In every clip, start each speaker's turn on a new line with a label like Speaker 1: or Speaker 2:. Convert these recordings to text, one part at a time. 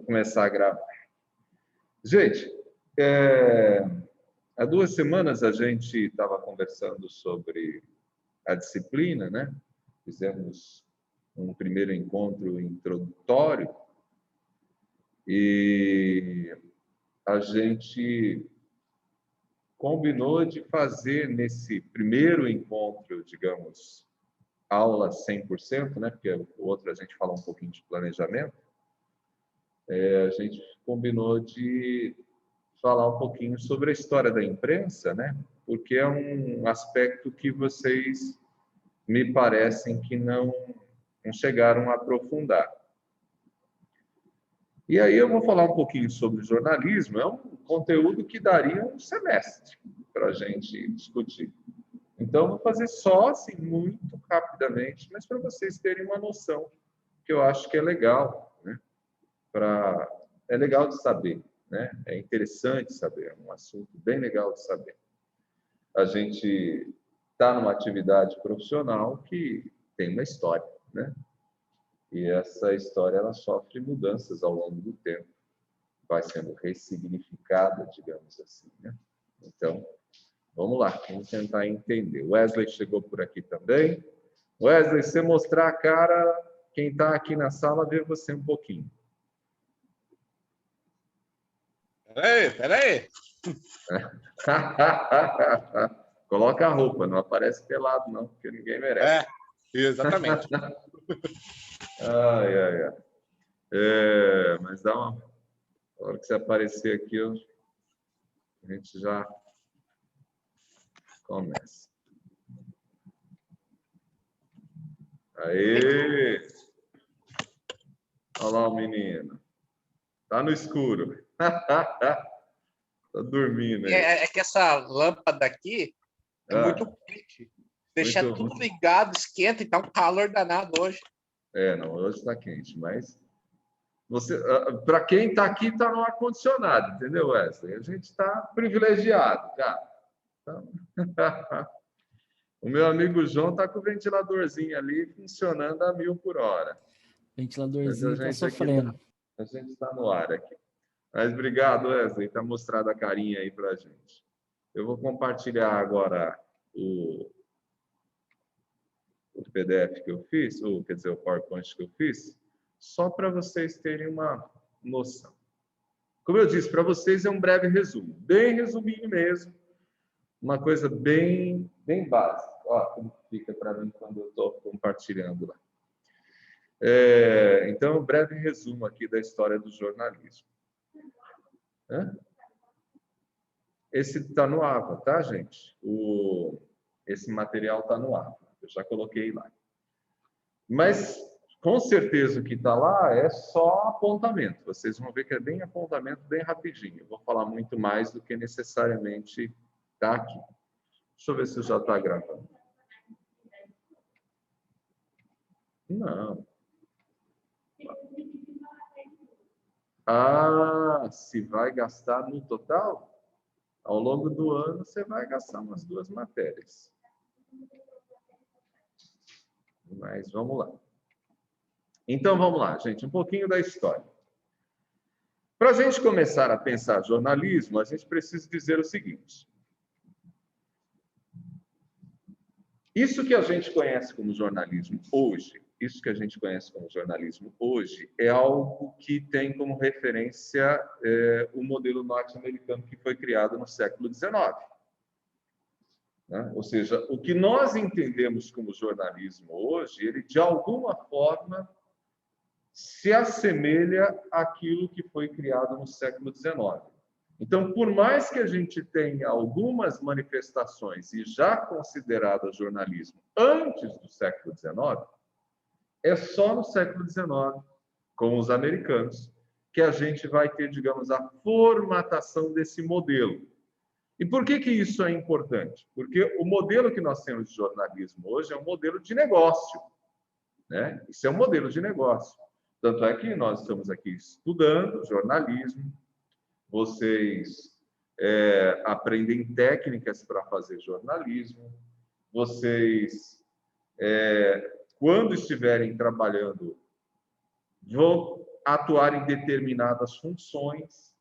Speaker 1: Vou começar a gravar. Gente, há 2 semanas a gente estava conversando sobre a disciplina, né? Fizemos um primeiro encontro introdutório e a gente combinou de fazer nesse primeiro encontro, digamos, aula 100%, né? Porque o outro a gente fala um pouquinho de planejamento. A gente combinou de falar um pouquinho sobre a história da imprensa, né? Porque é um aspecto que vocês me parecem que não chegaram a aprofundar. E aí eu vou falar um pouquinho sobre jornalismo. É um conteúdo que daria um semestre para a gente discutir. Então, vou fazer só, assim, muito rapidamente, mas para vocês terem uma noção, que eu acho que é legal, né? É legal de saber, né? É interessante saber, é um assunto bem legal de saber. A gente está numa atividade profissional que tem uma história, né? E essa história ela sofre mudanças ao longo do tempo, vai sendo ressignificada, digamos assim, né? Então, vamos lá, vamos tentar entender. O Wesley chegou por aqui também. Wesley, se você mostrar a cara, quem está aqui na sala vê você um pouquinho.
Speaker 2: Peraí.
Speaker 1: Coloca a roupa, não aparece pelado, não, porque ninguém merece.
Speaker 2: Exatamente.
Speaker 1: Ai. Mas dá uma. Na hora que você aparecer aqui, a gente já começa. Aê! Olha lá o menino. Tá no escuro. Tá dormindo aí.
Speaker 2: É que essa lâmpada aqui é muito quente. Deixar
Speaker 1: muito
Speaker 2: tudo ligado, esquenta, e tá um calor danado hoje.
Speaker 1: Não, hoje está quente, mas para quem está aqui, está no ar-condicionado, entendeu, Wesley? A gente está privilegiado, cara. Então... O meu amigo João está com o ventiladorzinho ali funcionando a 1000 por hora.
Speaker 3: O ventiladorzinho está sofrendo.
Speaker 1: A gente está no ar aqui. Mas obrigado, Wesley, está mostrando a carinha aí para a gente. Eu vou compartilhar agora o PDF que eu fiz, ou quer dizer, o PowerPoint que eu fiz, só para vocês terem uma noção. Como eu disse, para vocês é um breve resumo, bem resuminho mesmo, uma coisa bem básica. Ó, como fica para mim quando eu estou compartilhando lá. Então, um breve resumo aqui da história do jornalismo. Esse está no AVA, tá, gente? Esse material está no AVA. Eu já coloquei lá. Mas, com certeza, o que está lá é só apontamento. Vocês vão ver que é bem apontamento, bem rapidinho. Eu vou falar muito mais do que necessariamente está aqui. Deixa eu ver se já está gravando. Não. Se vai gastar no total? Ao longo do ano, você vai gastar umas 2 matérias. Mas vamos lá. Então, vamos lá, gente. Um pouquinho da história. Para a gente começar a pensar jornalismo, a gente precisa dizer o seguinte. Isso que a gente conhece como jornalismo hoje, é algo que tem como referência o modelo norte-americano que foi criado no século XIX. Né? Ou seja, o que nós entendemos como jornalismo hoje, ele de alguma forma se assemelha àquilo que foi criado no século XIX. Então, por mais que a gente tenha algumas manifestações e já consideradas jornalismo antes do século XIX, é só no século XIX, com os americanos, que a gente vai ter, digamos, a formatação desse modelo. E por que isso é importante? Porque o modelo que nós temos de jornalismo hoje é um modelo de negócio, né? Isso é um modelo de negócio. Tanto é que nós estamos aqui estudando jornalismo, vocês aprendem técnicas para fazer jornalismo, vocês, quando estiverem trabalhando, vão atuar em determinadas funções.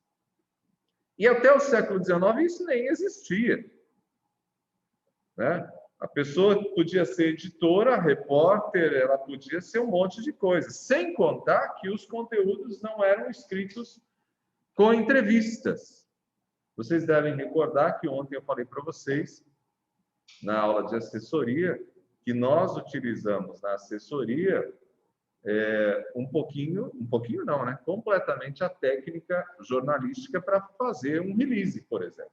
Speaker 1: E até o século XIX isso nem existia, né? A pessoa podia ser editora, repórter, ela podia ser um monte de coisas, sem contar que os conteúdos não eram escritos com entrevistas. Vocês devem recordar que ontem eu falei para vocês, na aula de assessoria, que nós utilizamos na assessoria um pouquinho não, né? Completamente a técnica jornalística para fazer um release, por exemplo.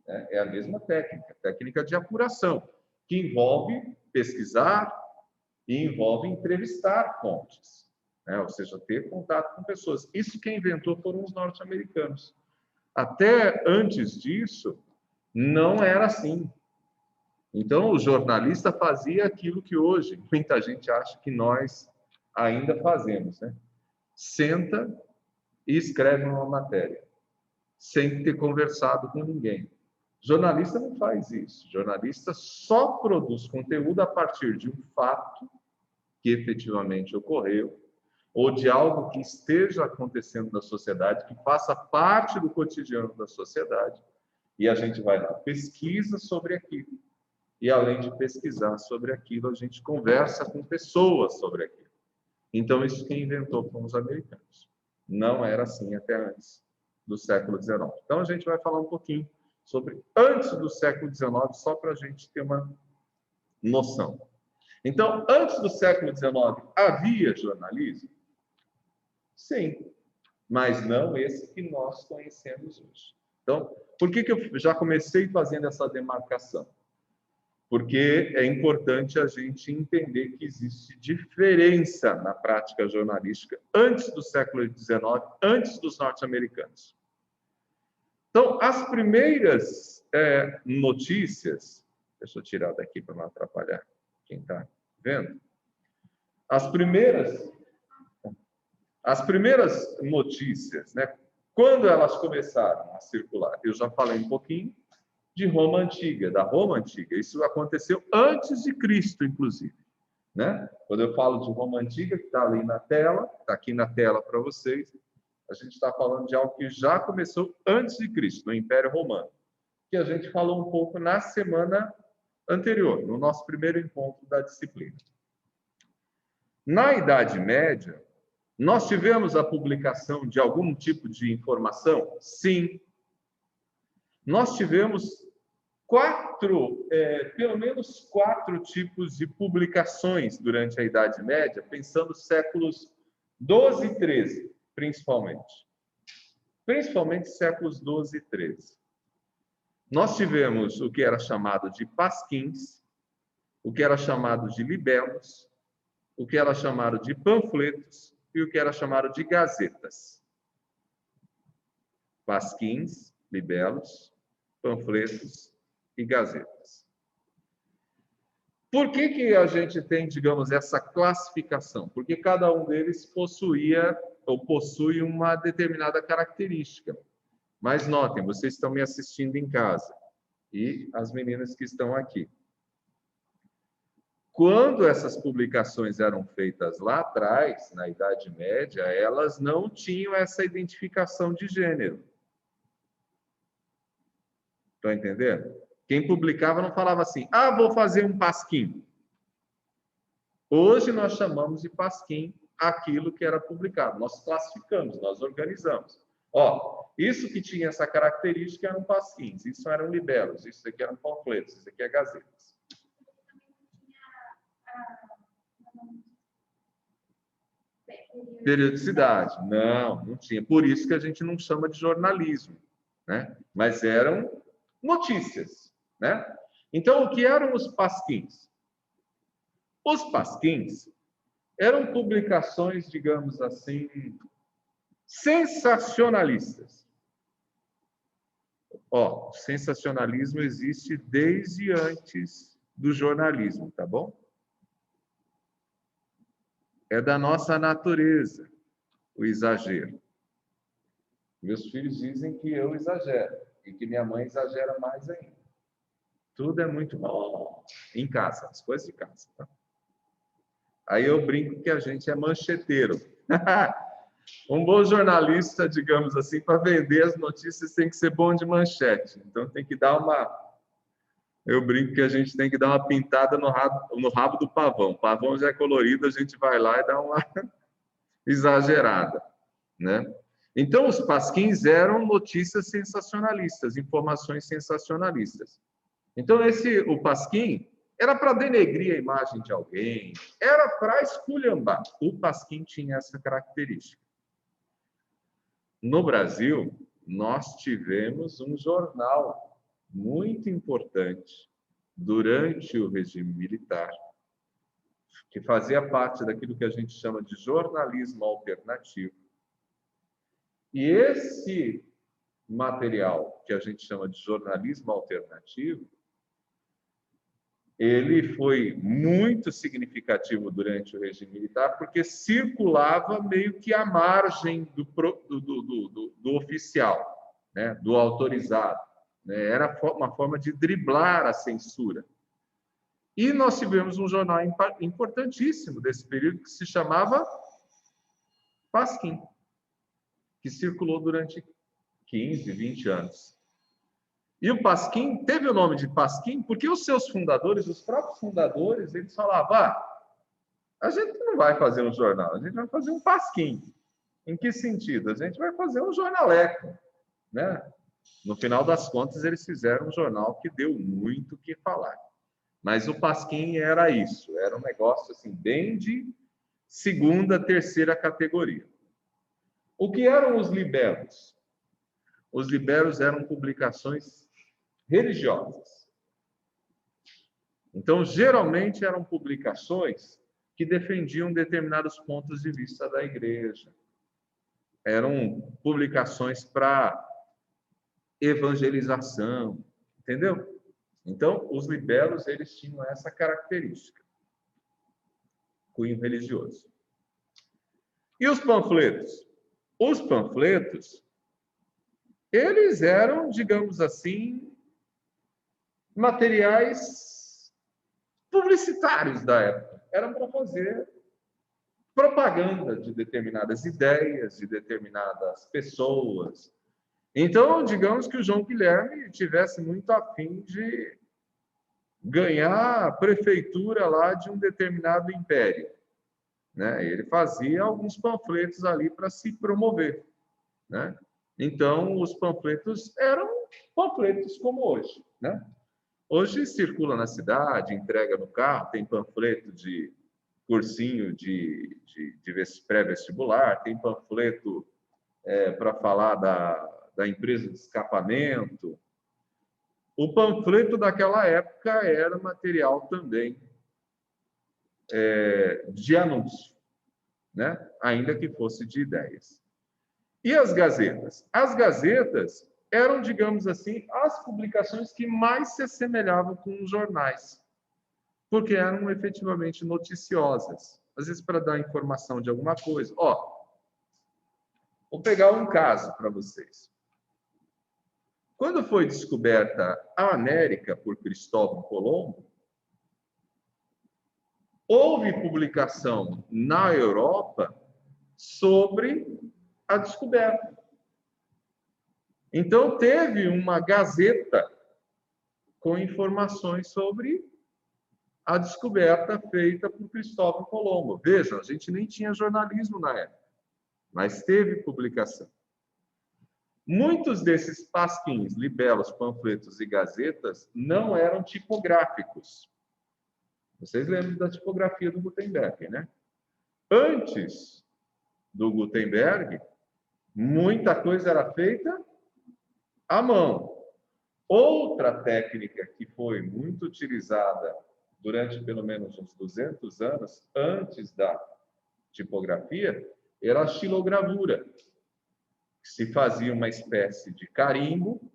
Speaker 1: É a mesma técnica de apuração, que envolve pesquisar e envolve entrevistar fontes, né? Ou seja, ter contato com pessoas. Isso quem inventou foram os norte-americanos. Até antes disso, não era assim. Então, o jornalista fazia aquilo que hoje muita gente acha que nós ainda fazemos, né? Senta e escreve uma matéria, sem ter conversado com ninguém. Jornalista não faz isso. Jornalista só produz conteúdo a partir de um fato que efetivamente ocorreu, ou de algo que esteja acontecendo na sociedade, que faça parte do cotidiano da sociedade, e a gente vai lá, pesquisa sobre aquilo. E além de pesquisar sobre aquilo, a gente conversa com pessoas sobre aquilo. Então, isso quem inventou foram os americanos. Não era assim até antes do século XIX. Então, a gente vai falar um pouquinho sobre antes do século XIX, só para a gente ter uma noção. Então, antes do século XIX, havia jornalismo? Sim, mas não esse que nós conhecemos hoje. Então, por que eu já comecei fazendo essa demarcação? Porque é importante a gente entender que existe diferença na prática jornalística antes do século XIX, antes dos norte-americanos. Então, as primeiras notícias, deixa eu tirar daqui para não atrapalhar quem está vendo. As primeiras notícias, né? Quando elas começaram a circular, eu já falei um pouquinho de Roma Antiga, da Roma Antiga. Isso aconteceu antes de Cristo, inclusive, né? Quando eu falo de Roma Antiga, que está ali na tela, está aqui na tela para vocês, a gente está falando de algo que já começou antes de Cristo, no Império Romano, que a gente falou um pouco na semana anterior, no nosso primeiro encontro da disciplina. Na Idade Média, nós tivemos a publicação de algum tipo de informação? Sim. Nós tivemos pelo menos quatro tipos de publicações durante a Idade Média, pensando séculos 12 e 13, principalmente. Principalmente séculos 12 e 13. Nós tivemos o que era chamado de pasquins, o que era chamado de libelos, o que era chamado de panfletos e o que era chamado de gazetas. Pasquins, libelos, panfletos e gazetas. Por que a gente tem, digamos, essa classificação? Porque cada um deles possuía ou possui uma determinada característica. Mas notem, vocês estão me assistindo em casa e as meninas que estão aqui. Quando essas publicações eram feitas lá atrás, na Idade Média, elas não tinham essa identificação de gênero. Estão entendendo? Quem publicava não falava assim, vou fazer um pasquim. Hoje nós chamamos de pasquim aquilo que era publicado. Nós classificamos, nós organizamos. Isso que tinha essa característica eram pasquins, isso eram libelos, isso aqui eram panfletos, isso aqui é gazetas. Periodicidade? Não tinha. Por isso que a gente não chama de jornalismo, né? Mas eram notícias, né? Então, o que eram os pasquins? Os pasquins eram publicações, digamos assim, sensacionalistas. Sensacionalismo existe desde antes do jornalismo, tá bom? É da nossa natureza o exagero. Meus filhos dizem que eu exagero e que minha mãe exagera mais ainda. Tudo é muito bom em casa, as coisas de casa. Tá? Aí eu brinco que a gente é mancheteiro. Um bom jornalista, digamos assim, para vender as notícias tem que ser bom de manchete. Então tem que dar uma... Eu brinco que a gente tem que dar uma pintada no rabo do pavão. O pavão já é colorido, a gente vai lá e dá uma exagerada, né? Então, os pasquins eram notícias sensacionalistas, informações sensacionalistas. Então, o pasquim era para denegrir a imagem de alguém, era para esculhambar. O pasquim tinha essa característica. No Brasil, nós tivemos um jornal muito importante durante o regime militar, que fazia parte daquilo que a gente chama de jornalismo alternativo. E esse material que a gente chama de jornalismo alternativo, ele foi muito significativo durante o regime militar, porque circulava meio que à margem do oficial, né? Do autorizado, né? Era uma forma de driblar a censura. E nós tivemos um jornal importantíssimo desse período que se chamava Pasquim, que circulou durante 15, 20 anos. E o Pasquim teve o nome de Pasquim porque os seus fundadores, os próprios fundadores, eles falavam: a gente não vai fazer um jornal, a gente vai fazer um Pasquim. Em que sentido? A gente vai fazer um jornaleco, né? No final das contas, eles fizeram um jornal que deu muito o que falar. Mas o Pasquim era isso, era um negócio assim, bem de segunda, terceira categoria. O que eram os libelos? Os libelos eram publicações religiosas. Então, geralmente eram publicações que defendiam determinados pontos de vista da igreja. Eram publicações para evangelização, entendeu? Então, os libelos, eles tinham essa característica, cunho religioso. E os panfletos? Os panfletos, eles eram, digamos assim, materiais publicitários da época. Eram para fazer propaganda de determinadas ideias, de determinadas pessoas. Então, digamos que o João Guilherme tivesse muito afim de ganhar a prefeitura lá de um determinado império, né? Ele fazia alguns panfletos ali para se promover, né? Então, os panfletos eram panfletos como hoje, né? Hoje circula na cidade, entrega no carro, tem panfleto de cursinho de pré-vestibular, tem panfleto para falar da empresa de escapamento. O panfleto daquela época era material também de anúncio, né? Ainda que fosse de ideias. E as gazetas? As gazetas eram, digamos assim, as publicações que mais se assemelhavam com os jornais, porque eram efetivamente noticiosas, às vezes para dar informação de alguma coisa. Vou pegar um caso para vocês. Quando foi descoberta a América por Cristóvão Colombo, houve publicação na Europa sobre a descoberta. Então, teve uma gazeta com informações sobre a descoberta feita por Cristóvão Colombo. Vejam, a gente nem tinha jornalismo na época, mas teve publicação. Muitos desses pasquins, libelos, panfletos e gazetas não eram tipográficos. Vocês lembram da tipografia do Gutenberg, né? Antes do Gutenberg, muita coisa era feita à mão. Outra técnica que foi muito utilizada durante pelo menos uns 200 anos antes da tipografia era a xilogravura. Se fazia uma espécie de carimbo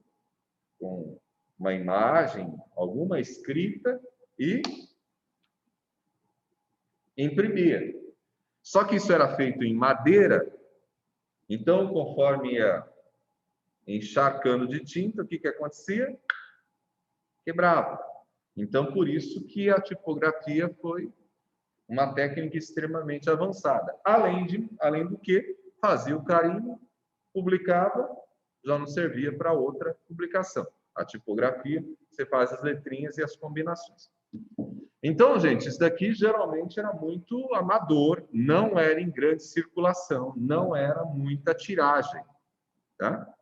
Speaker 1: com uma imagem, alguma escrita e imprimia. Só que isso era feito em madeira, então, conforme ia encharcando de tinta, o que acontecia? Quebrava. Então, por isso que a tipografia foi uma técnica extremamente avançada. Além do que, fazia o carimbo, publicava, já não servia para outra publicação. A tipografia, você faz as letrinhas e as combinações. Então, gente, isso daqui geralmente era muito amador, não era em grande circulação, não era muita tiragem, tá?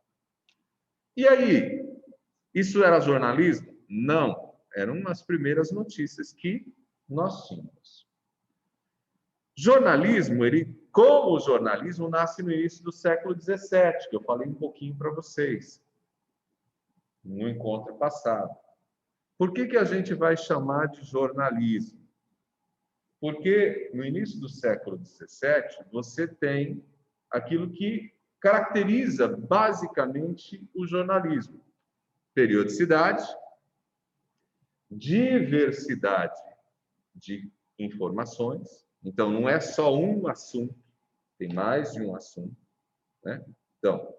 Speaker 1: E aí, isso era jornalismo? Não, eram as primeiras notícias que nós tínhamos. Jornalismo, como o jornalismo nasce no início do século XVII, que eu falei um pouquinho para vocês, no encontro passado. Por que a gente vai chamar de jornalismo? Porque no início do século XVII, você tem aquilo que caracteriza basicamente o jornalismo: periodicidade, diversidade de informações. Então, não é só um assunto, tem mais de um assunto, né? Então,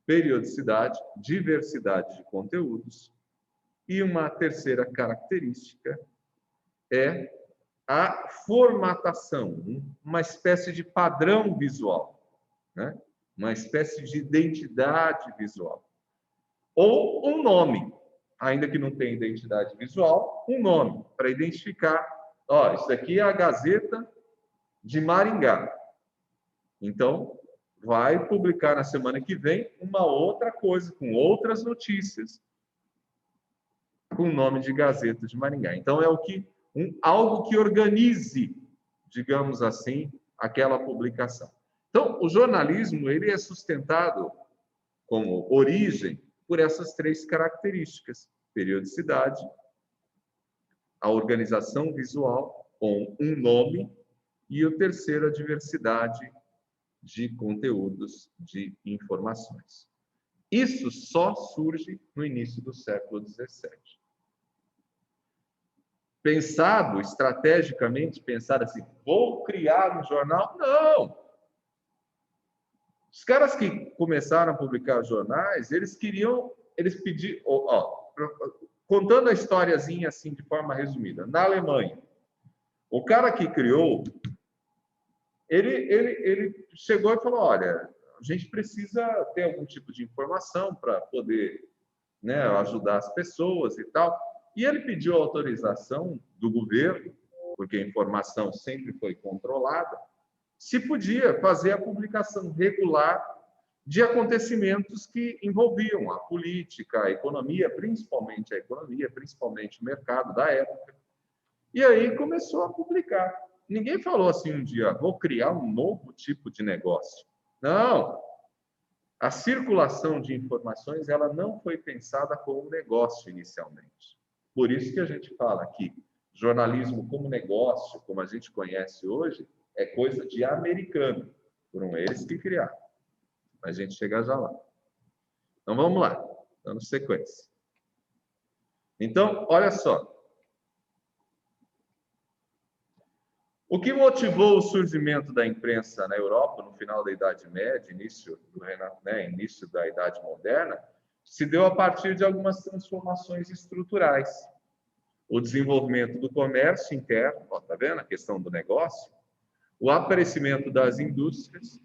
Speaker 1: periodicidade, diversidade de conteúdos. E uma terceira característica é a formatação, uma espécie de padrão visual, né? Uma espécie de identidade visual. Ou um nome, ainda que não tenha identidade visual, um nome para identificar. Ó, isso daqui é a Gazeta de Maringá. Então, vai publicar na semana que vem uma outra coisa, com outras notícias, com o nome de Gazeta de Maringá. Então, é algo que organize, digamos assim, aquela publicação. Então, o jornalismo ele é sustentado como origem por essas três características: periodicidade, a organização visual, com um nome, e o terceiro, a diversidade de conteúdos, de informações. Isso só surge no início do século XVII. Pensado estrategicamente, pensar assim, vou criar um jornal? Não! Os caras que começaram a publicar jornais, eles pediam, contando a historiazinha assim de forma resumida, na Alemanha, o cara que criou, ele chegou e falou, olha, a gente precisa ter algum tipo de informação para poder, né, ajudar as pessoas e tal. E ele pediu autorização do governo, porque a informação sempre foi controlada, se podia fazer a publicação regular de acontecimentos que envolviam a política, a economia, principalmente o mercado da época. E aí começou a publicar. Ninguém falou assim um dia, vou criar um novo tipo de negócio. Não. A circulação de informações ela não foi pensada como negócio inicialmente. Por isso que a gente fala que jornalismo como negócio, como a gente conhece hoje, é coisa de americano. Foram eles que criaram. A gente chega já lá. Então, vamos lá. Dando sequência. Então, olha só. O que motivou o surgimento da imprensa na Europa no final da Idade Média, início da Idade Moderna, se deu a partir de algumas transformações estruturais. O desenvolvimento do comércio interno, está vendo a questão do negócio? O aparecimento das indústrias,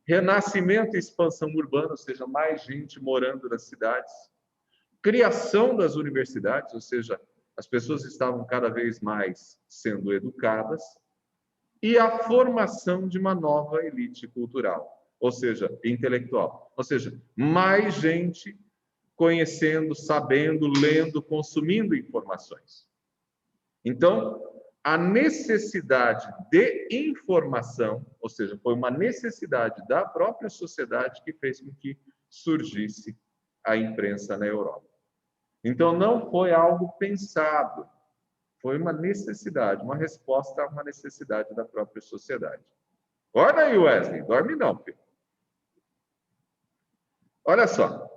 Speaker 1: renascimento e expansão urbana, ou seja, mais gente morando nas cidades, criação das universidades, ou seja, as pessoas estavam cada vez mais sendo educadas, e a formação de uma nova elite cultural, ou seja, intelectual. Ou seja, mais gente conhecendo, sabendo, lendo, consumindo informações. Então, a necessidade de informação, ou seja, foi uma necessidade da própria sociedade que fez com que surgisse a imprensa na Europa. Então, não foi algo pensado, foi uma necessidade, uma resposta a uma necessidade da própria sociedade. Olha aí, Wesley, dorme não, filho. Olha só,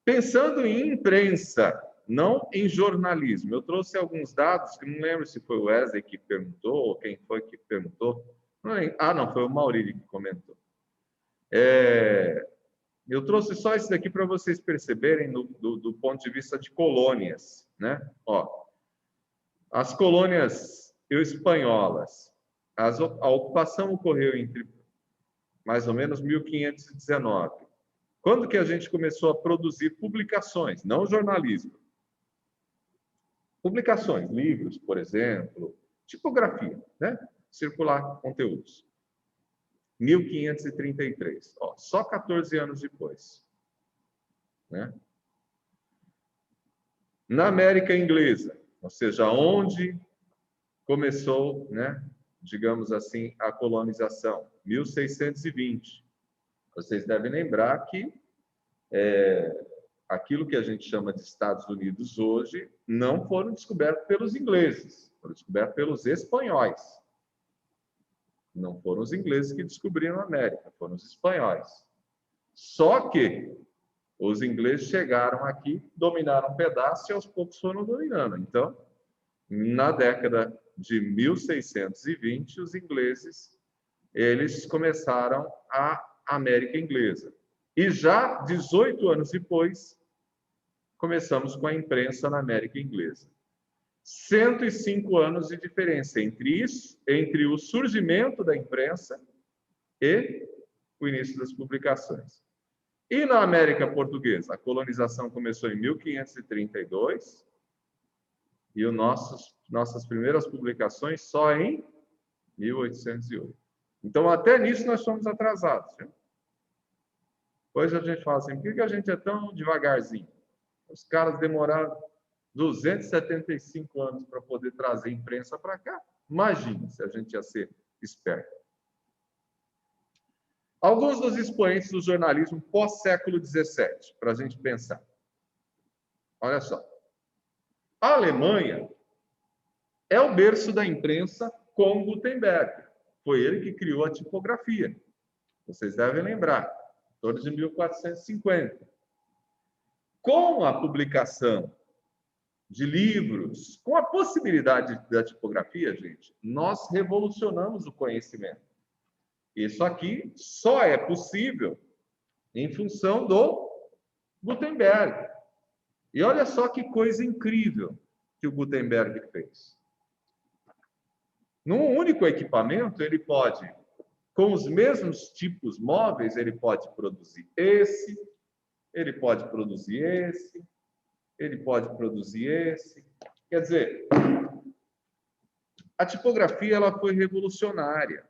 Speaker 1: pensando em imprensa, não em jornalismo, eu trouxe alguns dados, que não lembro se foi o Wesley que perguntou, ou quem foi que perguntou. Não, foi o Maurílio que comentou. Eu trouxe só isso daqui para vocês perceberem do ponto de vista de colônias, né? Ó, as colônias espanholas, a ocupação ocorreu entre mais ou menos 1519. Quando que a gente começou a produzir publicações, não jornalismo? Publicações, livros, por exemplo, tipografia, né? Circular conteúdos. 1533, ó, só 14 anos depois, né? Na América Inglesa, ou seja, onde começou, né, digamos assim, a colonização, 1620. Vocês devem lembrar que aquilo que a gente chama de Estados Unidos hoje não foram descobertos pelos ingleses, foram descobertos pelos espanhóis. Não foram os ingleses que descobriram a América, foram os espanhóis. Só que os ingleses chegaram aqui, dominaram um pedaço e aos poucos foram dominando. Então, na década de 1620, os ingleses eles começaram a América Inglesa. E já 18 anos depois, começamos com a imprensa na América Inglesa. 105 anos de diferença entre isso, entre o surgimento da imprensa e o início das publicações. E na América Portuguesa, a colonização começou em 1532 e nossas primeiras publicações só em 1808. Então, até nisso nós somos atrasados. Viu? Hoje a gente fala assim, por que a gente é tão devagarzinho? Os caras demoraram 275 anos para poder trazer imprensa para cá. Imagina se a gente ia ser esperto. Alguns dos expoentes do jornalismo pós-século XVII, para a gente pensar. Olha só. A Alemanha é o berço da imprensa com Gutenberg. Foi ele que criou a tipografia. Vocês devem lembrar. Em torno de 1450. Com a publicação de livros, com a possibilidade da tipografia, gente, nós revolucionamos o conhecimento. Isso aqui só é possível em função do Gutenberg. E olha só que coisa incrível que o Gutenberg fez. Num único equipamento, ele pode, com os mesmos tipos móveis, ele pode produzir esse, ele pode produzir esse, ele pode produzir esse. Quer dizer, a tipografia ela foi revolucionária.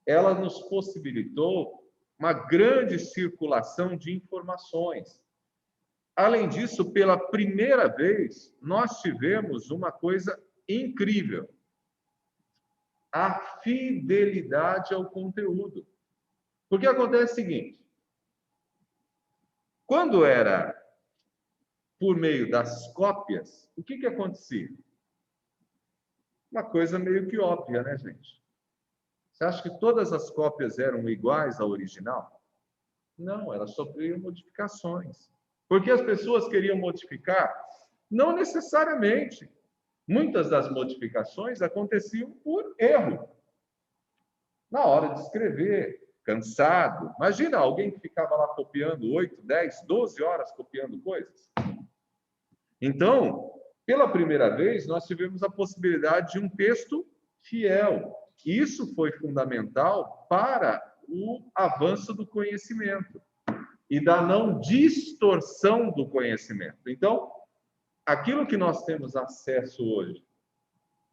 Speaker 1: Ela nos possibilitou uma grande circulação de informações. Além disso, pela primeira vez, nós tivemos uma coisa incrível: a fidelidade ao conteúdo. Porque acontece o seguinte: quando era por meio das cópias, o que acontecia? Uma coisa meio que óbvia, né, gente? Você acha que todas as cópias eram iguais ao original? Não, elas sofriam modificações. Porque as pessoas queriam modificar? Não necessariamente. Muitas das modificações aconteciam por erro. Na hora de escrever, cansado. Imagina alguém que ficava lá copiando 8, 10, 12 horas copiando coisas. Então, pela primeira vez, nós tivemos a possibilidade de um texto fiel. Isso foi fundamental para o avanço do conhecimento e da não distorção do conhecimento. Então, aquilo que nós temos acesso hoje,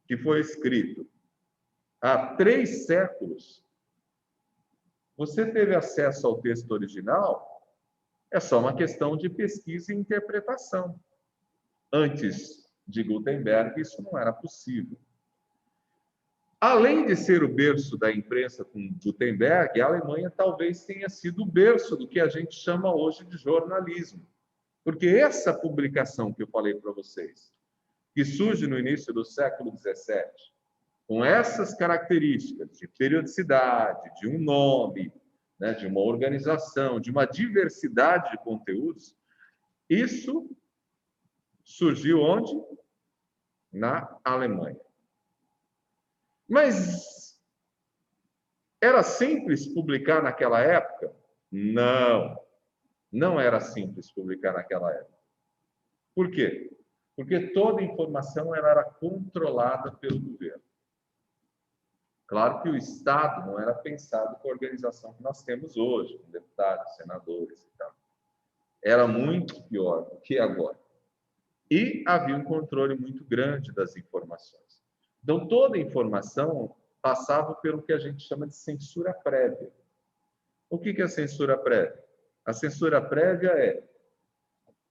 Speaker 1: que foi escrito há 3 séculos, você teve acesso ao texto original, é só uma questão de pesquisa e interpretação. Antes de Gutenberg, isso não era possível. Além de ser o berço da imprensa com Gutenberg, a Alemanha talvez tenha sido o berço do que a gente chama hoje de jornalismo. Porque essa publicação que eu falei para vocês, que surge no início do século XVII, com essas características de periodicidade, de um nome, né, de uma organização, de uma diversidade de conteúdos, isso surgiu onde? Na Alemanha. Mas era simples publicar naquela época? Não, não era simples publicar naquela época. Por quê? Porque toda informação ela era controlada pelo governo. Claro que o Estado não era pensado com a organização que nós temos hoje, com deputados, senadores e tal. Era muito pior do que agora. E havia um controle muito grande das informações. Então, toda informação passava pelo que a gente chama de censura prévia. O que é a censura prévia? A censura prévia é: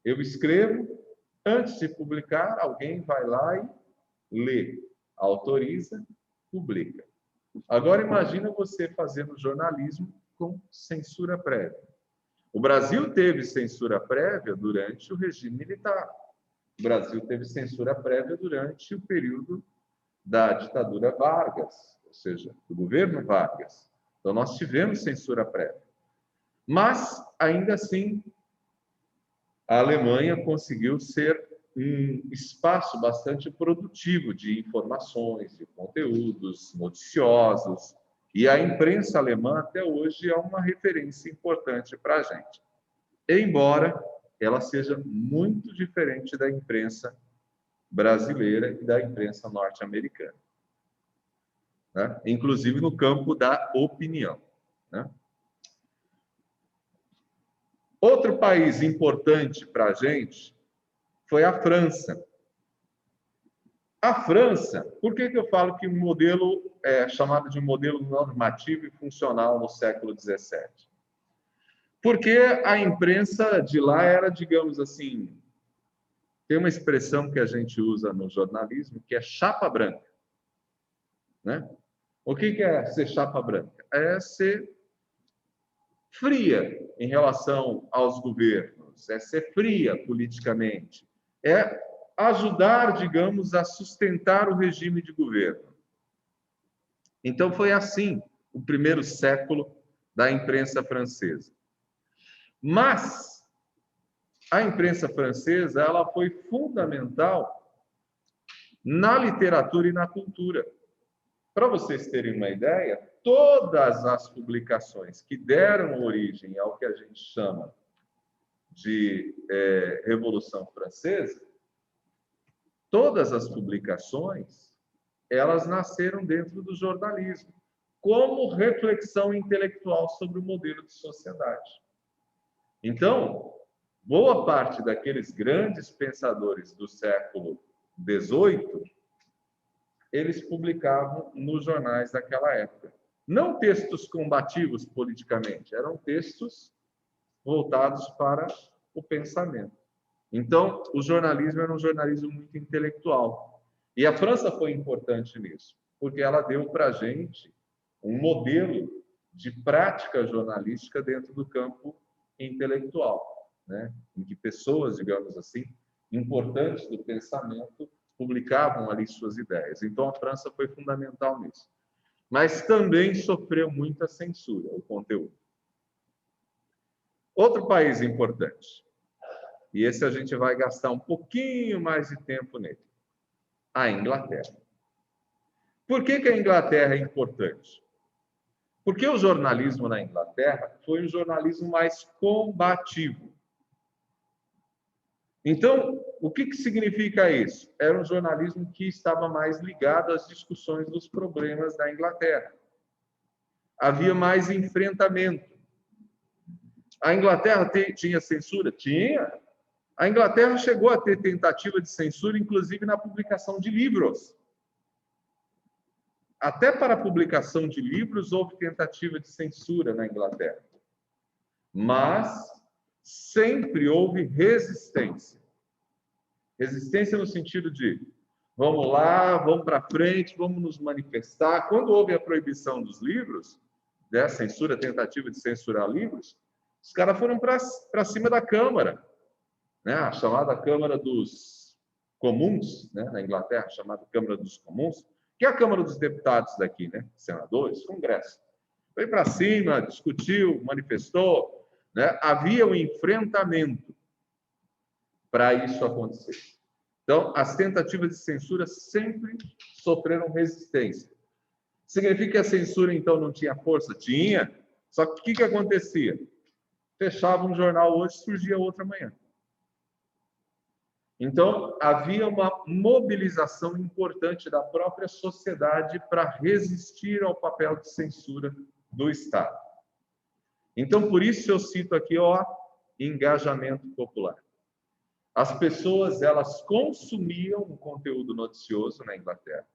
Speaker 1: eu escrevo, antes de publicar, alguém vai lá e lê, autoriza, publica. Agora, imagina você fazendo jornalismo com censura prévia. O Brasil teve censura prévia durante o regime militar. O Brasil teve censura prévia durante o período da ditadura Vargas, ou seja, do governo Vargas. Então, nós tivemos censura prévia. Mas, ainda assim, a Alemanha conseguiu ser um espaço bastante produtivo de informações, de conteúdos noticiosos, e a imprensa alemã até hoje é uma referência importante para a gente, embora ela seja muito diferente da imprensa brasileira e da imprensa norte-americana, né? Inclusive no campo da opinião, né? Outro país importante para a gente foi a França. A França, por que eu falo que o modelo é chamado de modelo normativo e funcional no século XVII? Porque a imprensa de lá era, digamos assim, tem uma expressão que a gente usa no jornalismo que é chapa branca, né? O que é ser chapa branca? É ser fria em relação aos governos, é ser fria politicamente, é ajudar, digamos, a sustentar o regime de governo. Então, foi assim o primeiro século da imprensa francesa. Mas a imprensa francesa, ela foi fundamental na literatura e na cultura. Para vocês terem uma ideia, todas as publicações que deram origem ao que a gente chama de Revolução Francesa, todas as publicações, elas nasceram dentro do jornalismo, como reflexão intelectual sobre o modelo de sociedade. Então, boa parte daqueles grandes pensadores do século XVIII, eles publicavam nos jornais daquela época. Não textos combativos politicamente, eram textos voltados para o pensamento. Então, o jornalismo era um jornalismo muito intelectual. E a França foi importante nisso, porque ela deu para a gente um modelo de prática jornalística dentro do campo intelectual, né? Em que pessoas, digamos assim, importantes do pensamento publicavam ali suas ideias. Então, a França foi fundamental nisso. Mas também sofreu muita censura, o conteúdo. Outro país importante, e esse a gente vai gastar um pouquinho mais de tempo nele, a Inglaterra. Por que a Inglaterra é importante? Porque o jornalismo na Inglaterra foi um jornalismo mais combativo. Então, o que significa isso? Era um jornalismo que estava mais ligado às discussões dos problemas da Inglaterra. Havia mais enfrentamento. A Inglaterra tinha censura? Tinha. A Inglaterra chegou a ter tentativa de censura, inclusive na publicação de livros. Até para a publicação de livros houve tentativa de censura na Inglaterra. Mas sempre houve resistência. Resistência no sentido de vamos lá, vamos para frente, vamos nos manifestar. Quando houve a proibição dos livros, né, censura, tentativa de censurar livros, os caras foram para cima da Câmara, né, a chamada Câmara dos Comuns, né, na Inglaterra, chamada Câmara dos Comuns, que é a Câmara dos Deputados daqui, né, senadores, Congresso. Foi para cima, discutiu, manifestou, né, havia um enfrentamento para isso acontecer. Então, as tentativas de censura sempre sofreram resistência. Significa que a censura, então, não tinha força? Tinha. Só que o que acontecia? Fechava um jornal hoje, surgia outro amanhã. Então, havia uma mobilização importante da própria sociedade para resistir ao papel de censura do Estado. Então, por isso eu cito aqui, engajamento popular. As pessoas, elas consumiam o conteúdo noticioso na Inglaterra.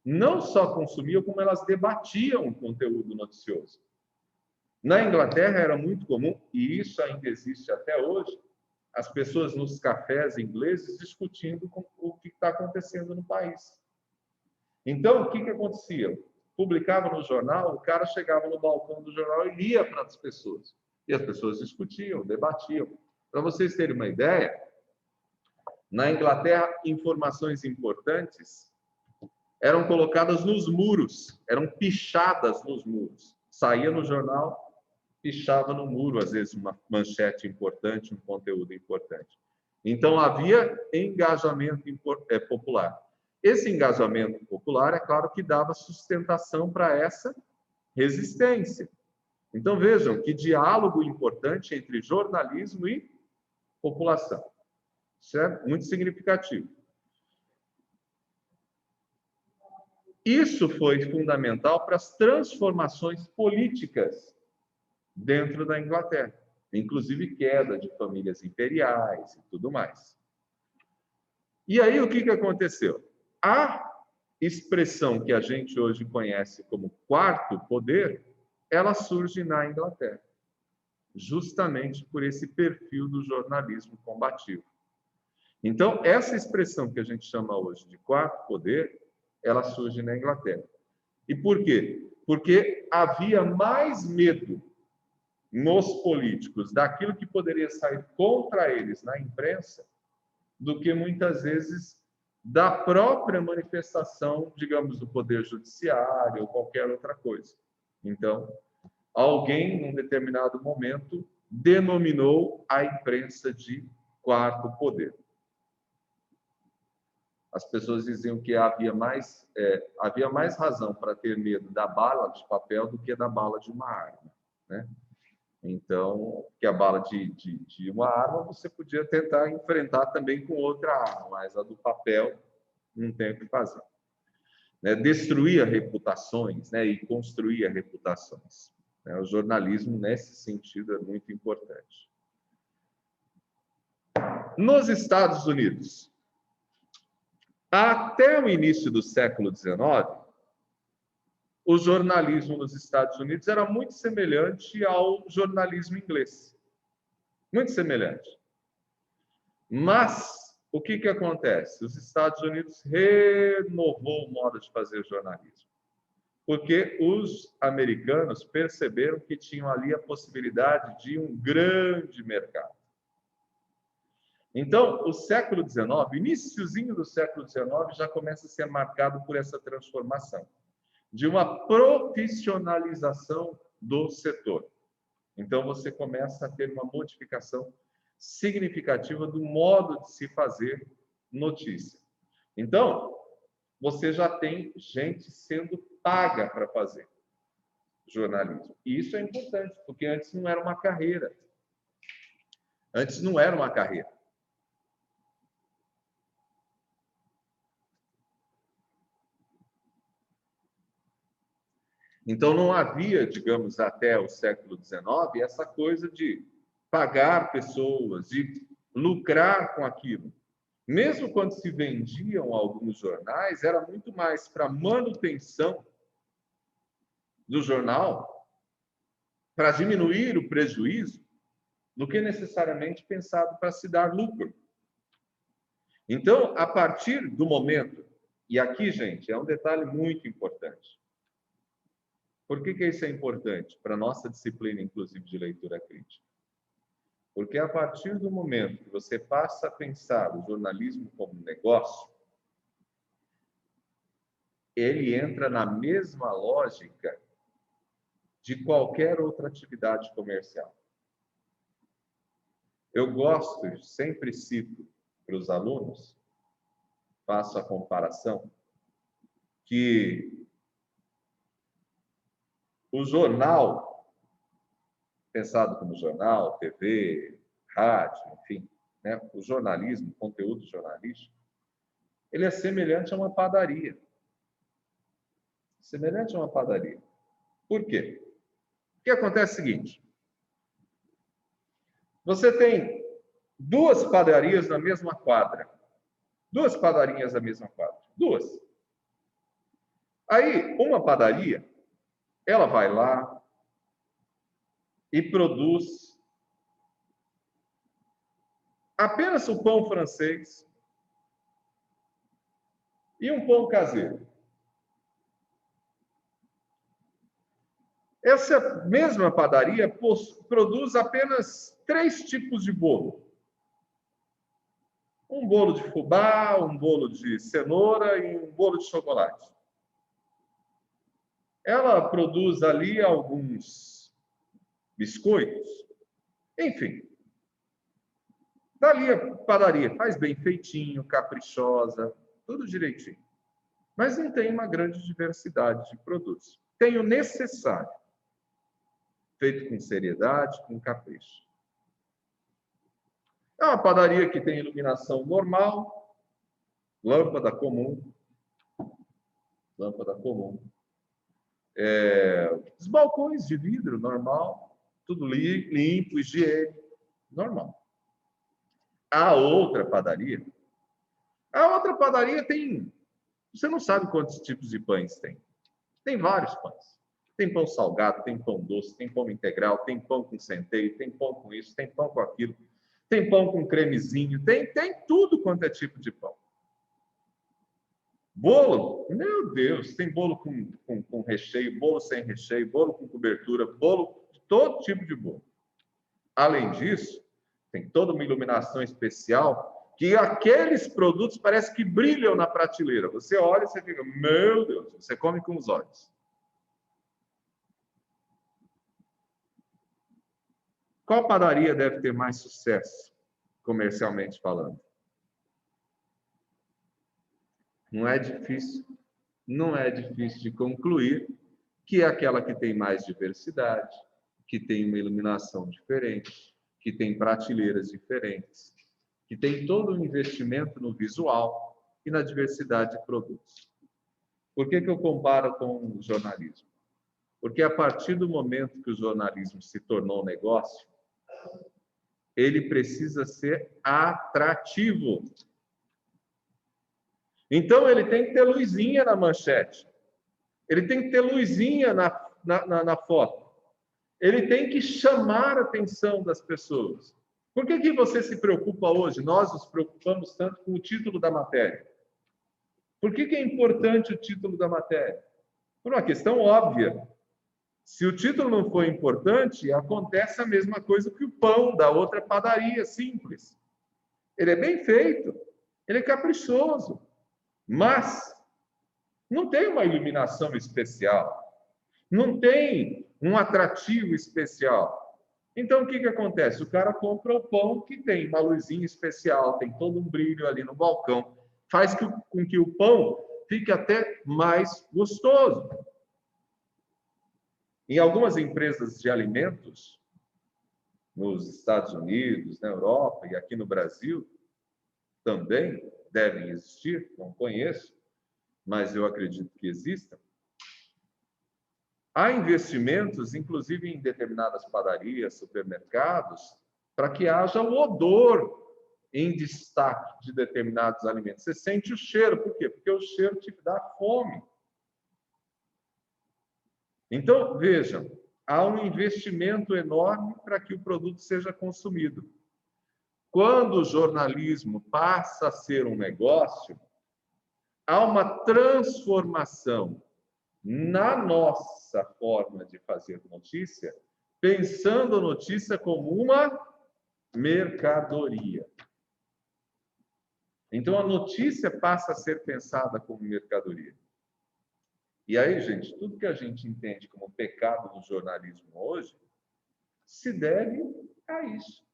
Speaker 1: Não só consumiam, como elas debatiam o conteúdo noticioso. Na Inglaterra era muito comum, e isso ainda existe até hoje, as pessoas nos cafés ingleses discutindo o que está acontecendo no país. Então, o que acontecia? Publicava no jornal, o cara chegava no balcão do jornal e lia para as pessoas. E as pessoas discutiam, debatiam. Para vocês terem uma ideia, na Inglaterra, informações importantes eram colocadas nos muros, eram pichadas nos muros. Saía no jornal, pichava no muro, às vezes uma manchete importante, um conteúdo importante. Então, havia engajamento popular. Esse engajamento popular, é claro que dava sustentação para essa resistência. Então, vejam que diálogo importante entre jornalismo e população. Isso é muito significativo. Isso foi fundamental para as transformações políticas dentro da Inglaterra, inclusive queda de famílias imperiais e tudo mais. E aí, o que aconteceu? A expressão que a gente hoje conhece como quarto poder, ela surge na Inglaterra, justamente por esse perfil do jornalismo combativo. Então, essa expressão que a gente chama hoje de quarto poder, ela surge na Inglaterra. E por quê? Porque havia mais medo nos políticos daquilo que poderia sair contra eles na imprensa do que muitas vezes da própria manifestação, digamos, do poder judiciário ou qualquer outra coisa. Então, alguém, num determinado momento, denominou a imprensa de quarto poder. As pessoas diziam que havia mais razão para ter medo da bala de papel do que da bala de uma arma, né? Então, que a bala de uma arma você podia tentar enfrentar também com outra arma, mas a do papel não tem o que fazer. Né? Destruía reputações, né? E construía reputações. Né? O jornalismo, nesse sentido, é muito importante. Nos Estados Unidos, até o início do século XIX, o jornalismo nos Estados Unidos era muito semelhante ao jornalismo inglês. Muito semelhante. Mas, o que acontece? Os Estados Unidos renovou o modo de fazer jornalismo. Porque os americanos perceberam que tinham ali a possibilidade de um grande mercado. Então, o século XIX, iniciozinho do século XIX, já começa a ser marcado por essa transformação de uma profissionalização do setor. Então, você começa a ter uma modificação significativa do modo de se fazer notícia. Então, você já tem gente sendo paga para fazer jornalismo. E isso é importante, porque antes não era uma carreira. Antes não era uma carreira. Então, não havia, digamos, até o século XIX, essa coisa de pagar pessoas, de lucrar com aquilo. Mesmo quando se vendiam alguns jornais, era muito mais para manutenção do jornal, para diminuir o prejuízo, do que necessariamente pensado para se dar lucro. Então, a partir do momento, e aqui, gente, é um detalhe muito importante. Por que isso é importante? Para a nossa disciplina, inclusive, de leitura crítica. Porque a partir do momento que você passa a pensar o jornalismo como negócio, ele entra na mesma lógica de qualquer outra atividade comercial. Eu gosto, sempre cito para os alunos, faço a comparação, que o jornal, pensado como jornal, TV, rádio, enfim, né, o jornalismo, o conteúdo jornalístico, ele é semelhante a uma padaria. Semelhante a uma padaria. Por quê? O que acontece é o seguinte: você tem duas padarias na mesma quadra. Duas padarias na mesma quadra. Duas. Aí, uma padaria, ela vai lá e produz apenas o pão francês e um pão caseiro. Essa mesma padaria produz apenas 3 tipos de bolo. Um bolo de fubá, um bolo de cenoura e um bolo de chocolate. Ela produz ali alguns biscoitos. Enfim. Dali a padaria faz bem feitinho, caprichosa, tudo direitinho. Mas não tem uma grande diversidade de produtos. Tem o necessário, feito com seriedade, com capricho. É uma padaria que tem iluminação normal, lâmpada comum. Os balcões de vidro, normal. Tudo limpo, higiênico, normal. A outra padaria tem... Você não sabe quantos tipos de pães tem. Tem vários pães. Tem pão salgado, tem pão doce, tem pão integral, tem pão com centeio, tem pão com isso, tem pão com aquilo. Tem pão com cremezinho, tem tudo quanto é tipo de pão. Bolo, meu Deus, tem bolo com recheio, bolo sem recheio, bolo com cobertura, bolo, todo tipo de bolo. Além disso, tem toda uma iluminação especial que aqueles produtos parecem que brilham na prateleira. Você olha e você fica, meu Deus, você come com os olhos. Qual padaria deve ter mais sucesso, comercialmente falando? Não é difícil de concluir que é aquela que tem mais diversidade, que tem uma iluminação diferente, que tem prateleiras diferentes, que tem todo um investimento no visual e na diversidade de produtos. Por que eu comparo com o jornalismo? Porque a partir do momento que o jornalismo se tornou negócio, ele precisa ser atrativo. Então, ele tem que ter luzinha na manchete. Ele tem que ter luzinha na foto. Ele tem que chamar a atenção das pessoas. Por que você se preocupa hoje? Nós nos preocupamos tanto com o título da matéria. Por que é importante o título da matéria? Por uma questão óbvia. Se o título não for importante, acontece a mesma coisa que o pão da outra padaria simples. Ele é bem feito, ele é caprichoso, mas não tem uma iluminação especial, não tem um atrativo especial. Então, o que acontece? O cara compra o pão que tem uma luzinha especial, tem todo um brilho ali no balcão, faz com que o pão fique até mais gostoso. Em algumas empresas de alimentos, nos Estados Unidos, na Europa e aqui no Brasil, também devem existir, não conheço, mas eu acredito que existam. Há investimentos, inclusive em determinadas padarias, supermercados, para que haja o odor em destaque de determinados alimentos. Você sente o cheiro, por quê? Porque o cheiro te dá fome. Então, vejam, há um investimento enorme para que o produto seja consumido. Quando o jornalismo passa a ser um negócio, há uma transformação na nossa forma de fazer notícia, pensando a notícia como uma mercadoria. Então, a notícia passa a ser pensada como mercadoria. E aí, gente, tudo que a gente entende como pecado do jornalismo hoje se deve a isso.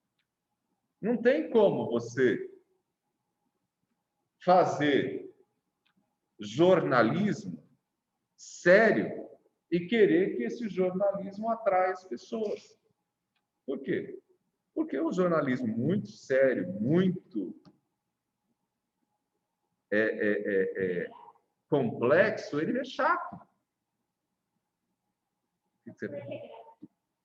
Speaker 1: Não tem como você fazer jornalismo sério e querer que esse jornalismo atraia as pessoas. Por quê? Porque o jornalismo muito sério, muito complexo, ele é chato.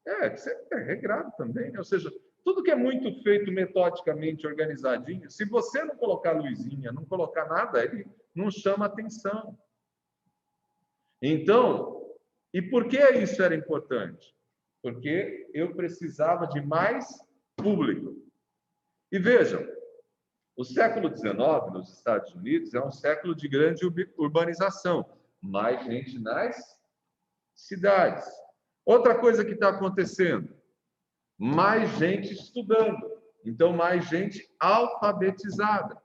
Speaker 1: É regrado também, né? Ou seja, tudo que é muito feito metodicamente, organizadinho, se você não colocar luzinha, não colocar nada, ele não chama atenção. Então, e por que isso era importante? Porque eu precisava de mais público. E vejam, o século XIX nos Estados Unidos é um século de grande urbanização, mais gente nas cidades. Outra coisa que está acontecendo, mais gente estudando, então mais gente alfabetizada.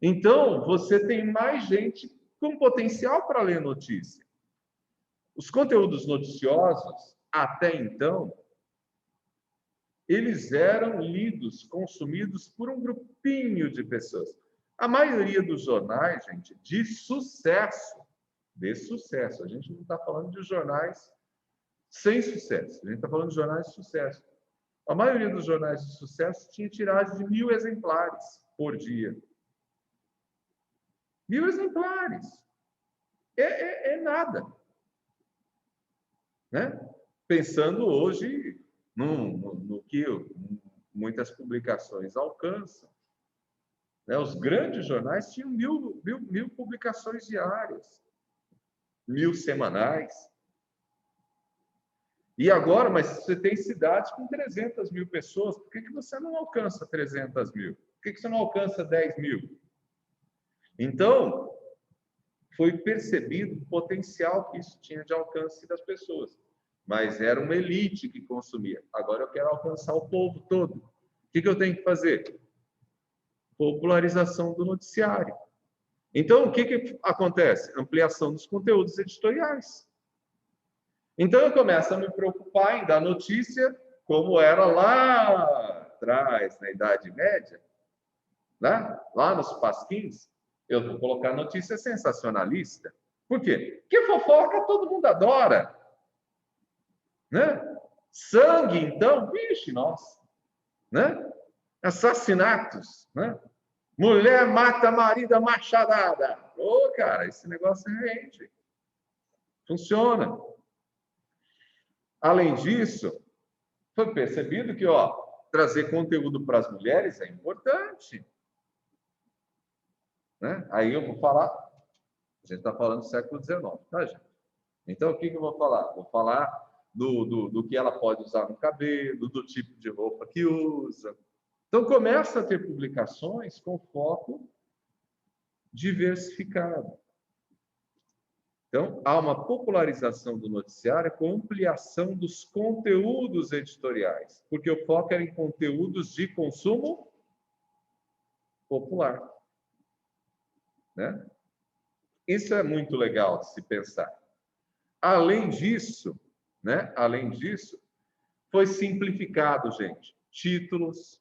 Speaker 1: Então, você tem mais gente com potencial para ler notícia. Os conteúdos noticiosos, até então, eles eram lidos, consumidos por um grupinho de pessoas. A maioria dos jornais, gente, de sucesso, a gente não está falando de jornais sem sucesso, a gente está falando de jornais de sucesso. A maioria dos jornais de sucesso tinha tiragem de 1.000 exemplares por dia. 1.000 exemplares. É nada. Né? Pensando hoje no que muitas publicações alcançam. Né? Os grandes jornais tinham 1.000 publicações diárias, 1.000 semanais. E agora, mas você tem cidades com 300.000 pessoas, por que você não alcança 300.000? Por que você não alcança 10.000? Então, foi percebido o potencial que isso tinha de alcance das pessoas. Mas era uma elite que consumia. Agora eu quero alcançar o povo todo. O que eu tenho que fazer? Popularização do noticiário. Então, o que acontece? Ampliação dos conteúdos editoriais. Então, eu começo a me preocupar em dar notícia como era lá atrás, na Idade Média, né? Lá nos pasquins. Eu vou colocar notícia sensacionalista. Por quê? Porque fofoca todo mundo adora. Né? Sangue, então, vixe, nossa. Né? Assassinatos. Né? Mulher mata marido a machadada. Ô, cara, esse negócio rende. Funciona. Além disso, foi percebido que trazer conteúdo para as mulheres é importante. Né? Aí eu vou falar, a gente está falando do século XIX, tá, gente? Então, o que eu vou falar? Vou falar do que ela pode usar no cabelo, do tipo de roupa que usa. Então, começa a ter publicações com foco diversificado. Então, há uma popularização do noticiário com ampliação dos conteúdos editoriais, porque o foco era em conteúdos de consumo popular. Né? Isso é muito legal de se pensar. Além disso, foi simplificado, gente, títulos,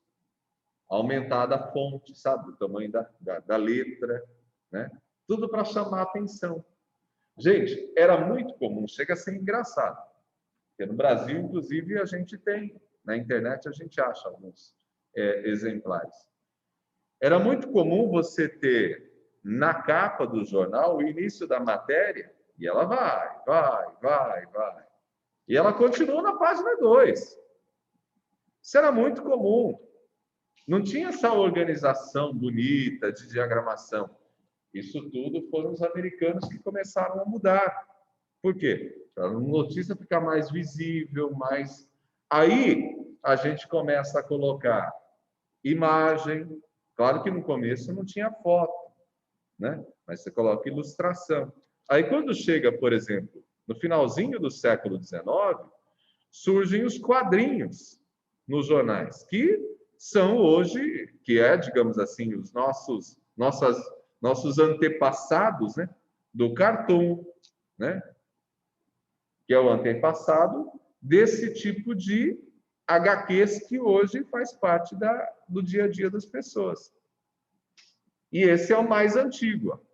Speaker 1: aumentada a fonte, sabe, o tamanho da letra, né? Tudo para chamar a atenção. Gente, era muito comum, chega a ser engraçado, porque no Brasil, inclusive, a gente tem, na internet a gente acha alguns exemplares. Era muito comum você ter na capa do jornal o início da matéria, e ela vai. E ela continua na página 2. Isso era muito comum. Não tinha essa organização bonita de diagramação. Isso tudo foram os americanos que começaram a mudar. Por quê? Para a notícia ficar mais visível, mais... Aí a gente começa a colocar imagem. Claro que no começo não tinha foto, né? Mas você coloca ilustração. Aí quando chega, por exemplo, no finalzinho do século XIX, surgem os quadrinhos nos jornais, que são hoje, que é, digamos assim, os nossos antepassados, né, do cartoon, né, que é o antepassado desse tipo de HQs que hoje faz parte do dia a dia das pessoas. E esse é o mais antigo.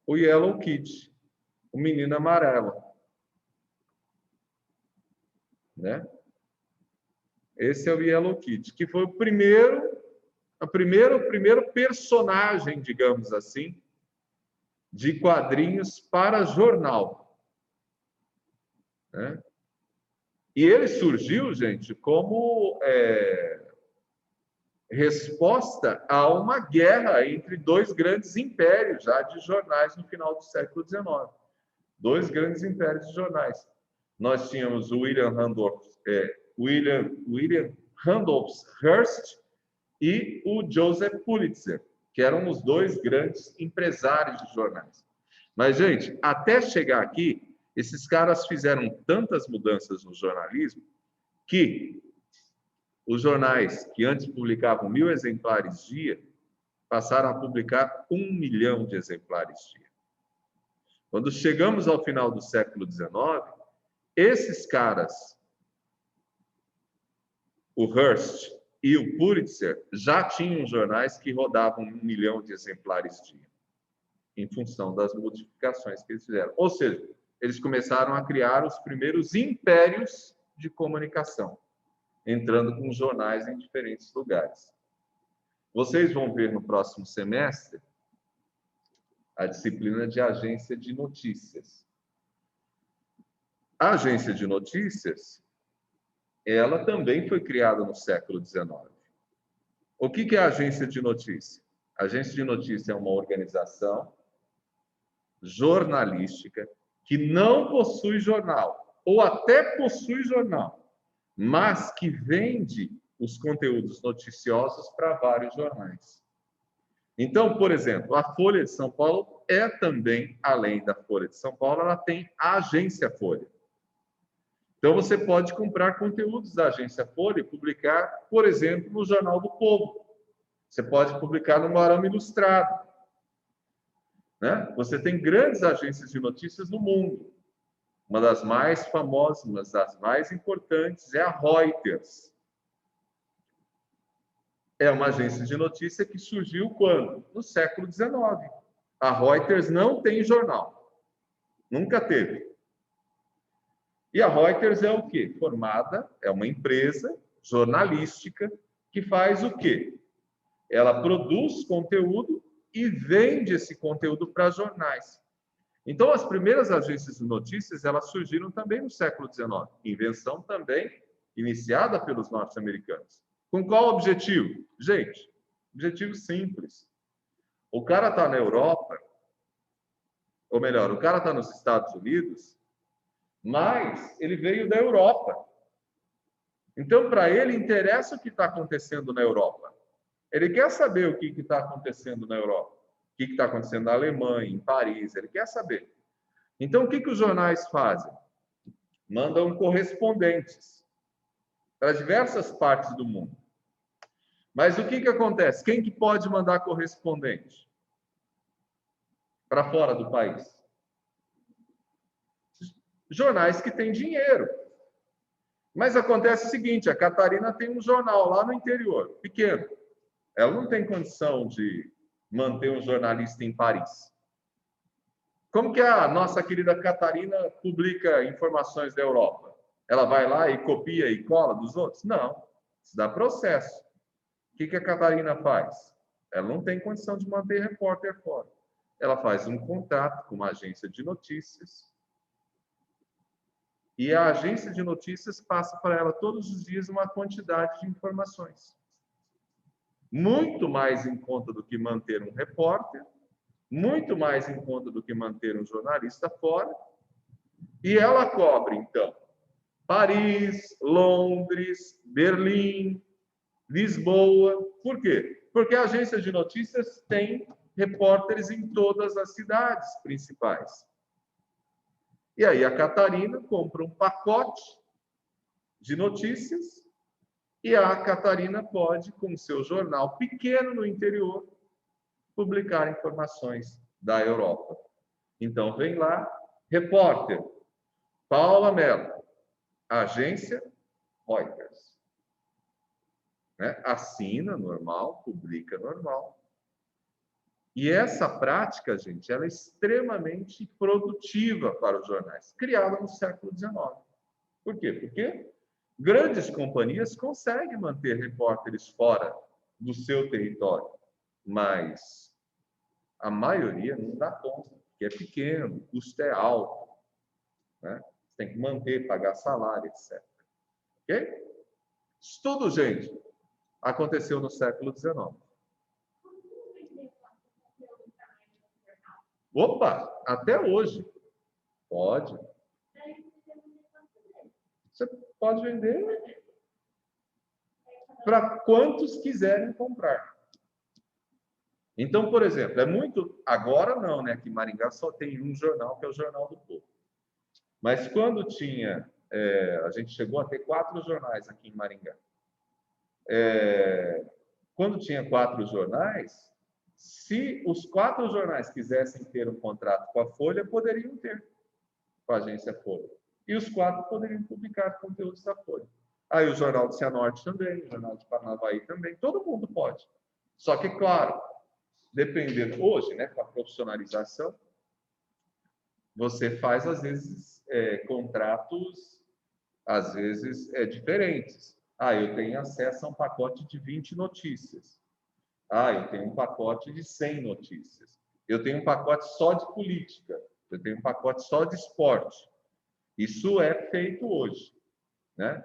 Speaker 1: O Yellow Kid, o menino amarelo. né? Esse é o Yellow Kid, que foi o primeiro personagem, digamos assim, de quadrinhos para jornal, né? E ele surgiu, gente, como resposta a uma guerra entre dois grandes impérios já de jornais no final do século XIX. Dois grandes impérios de jornais. Nós tínhamos o William Randolph Hearst e o Joseph Pulitzer, que eram os dois grandes empresários de jornais. Mas, gente, até chegar aqui, esses caras fizeram tantas mudanças no jornalismo que os jornais que antes publicavam 1.000 exemplares dia passaram a publicar 1 milhão de exemplares dia. Quando chegamos ao final do século XIX, esses caras, o Hearst e o Pulitzer, já tinham jornais que rodavam 1 milhão de exemplares dia, em função das modificações que eles fizeram. Ou seja, eles começaram a criar os primeiros impérios de comunicação, entrando com jornais em diferentes lugares. Vocês vão ver no próximo semestre a disciplina de agência de notícias. A agência de notícias, ela também foi criada no século XIX. O que é a agência de notícia? A agência de notícia é uma organização jornalística que não possui jornal, ou até possui jornal, mas que vende os conteúdos noticiosos para vários jornais. Então, por exemplo, a Folha de São Paulo é também, além da Folha de São Paulo, ela tem a Agência Folha. Então, você pode comprar conteúdos da Agência Folha e publicar, por exemplo, no Jornal do Povo. Você pode publicar no Arame Ilustrado, né? Você tem grandes agências de notícias no mundo. Uma das mais famosas, uma das mais importantes é a Reuters. É uma agência de notícia que surgiu quando? No século XIX. A Reuters não tem jornal. Nunca teve. E a Reuters é o quê? Formada, é uma empresa jornalística que faz o quê? Ela produz conteúdo e vende esse conteúdo para jornais. Então, as primeiras agências de notícias, elas surgiram também no século XIX. Invenção também iniciada pelos norte-americanos. Com qual objetivo? Gente, objetivo simples. O cara está na Europa, ou melhor, o cara está nos Estados Unidos, mas ele veio da Europa. Então, para ele, interessa o que está acontecendo na Europa. Ele quer saber o que está acontecendo na Europa, o que está acontecendo na Alemanha, em Paris, ele quer saber. Então, o que os jornais fazem? Mandam correspondentes para diversas partes do mundo. Mas o que acontece? Quem que pode mandar correspondente para fora do país? Jornais que têm dinheiro. Mas acontece o seguinte, a Catarina tem um jornal lá no interior, pequeno. Ela não tem condição de manter um jornalista em Paris. Como que a nossa querida Catarina publica informações da Europa? Ela vai lá e copia e cola dos outros? Não, isso dá processo. O que a Catarina faz? Ela não tem condição de manter repórter fora. Ela faz um contrato com uma agência de notícias e a agência de notícias passa para ela todos os dias uma quantidade de informações. Muito mais em conta do que manter um repórter, muito mais em conta do que manter um jornalista fora. E ela cobre, então, Paris, Londres, Berlim, Lisboa. Por quê? Porque a agência de notícias tem repórteres em todas as cidades principais. E aí a Catarina compra um pacote de notícias e a Catarina pode, com seu jornal pequeno no interior, publicar informações da Europa. Então, vem lá, repórter, Paula Mello, agência Reuters. Né? Assina normal, publica normal. E essa prática, gente, ela é extremamente produtiva para os jornais, criada no século XIX. Por quê? Porque Grandes companhias conseguem manter repórteres fora do seu território, mas a maioria não dá conta, porque é pequeno, o custo é alto, né? Você tem que manter, pagar salário, etc. Ok? Isso tudo, gente, aconteceu no século XIX. Opa, até hoje. Pode. Você pode vender para quantos quiserem comprar. Então, por exemplo, é muito... Agora não, né? Que Maringá só tem um jornal, que é o Jornal do Povo. Mas quando tinha... a gente chegou a ter 4 jornais aqui em Maringá. Quando tinha 4 jornais, se os 4 jornais quisessem ter um contrato com a Folha, poderiam ter, com a agência Folha. E os 4 poderiam publicar conteúdos da Folha. Aí o Jornal do Cianorte também, o Jornal de Paranavaí também, todo mundo pode. Só que, claro, dependendo, hoje, né, com a profissionalização, você faz, às vezes, contratos, às vezes, diferentes. Eu tenho acesso a um pacote de 20 notícias. Eu tenho um pacote de 100 notícias. Eu tenho um pacote só de política. Eu tenho um pacote só de esporte. Isso é feito hoje, né?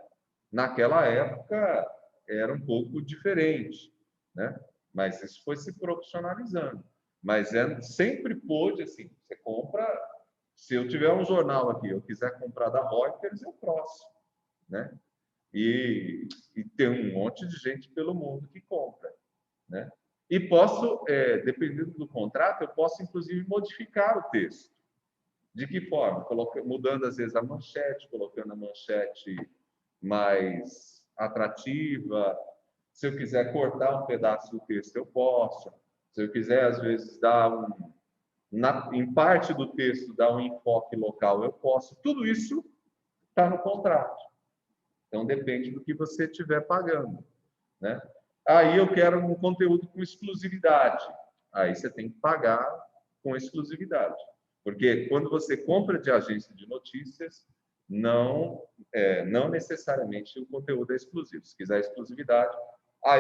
Speaker 1: Naquela época era um pouco diferente, né? Mas isso foi se profissionalizando. Mas sempre pôde, assim, você compra... Se eu tiver um jornal aqui, eu quiser comprar da Reuters, eu posso, né? E tem um monte de gente pelo mundo que compra, né? E posso, dependendo do contrato, eu posso, inclusive, modificar o texto. De que forma? Mudando, às vezes, a manchete, colocando a manchete mais atrativa. Se eu quiser cortar um pedaço do texto, eu posso. Se eu quiser, às vezes, em parte do texto, dar um enfoque local, eu posso. Tudo isso está no contrato. Então, depende do que você estiver pagando, né? Aí eu quero um conteúdo com exclusividade. Aí você tem que pagar com exclusividade. Porque quando você compra de agência de notícias, não necessariamente o conteúdo é exclusivo. Se quiser exclusividade,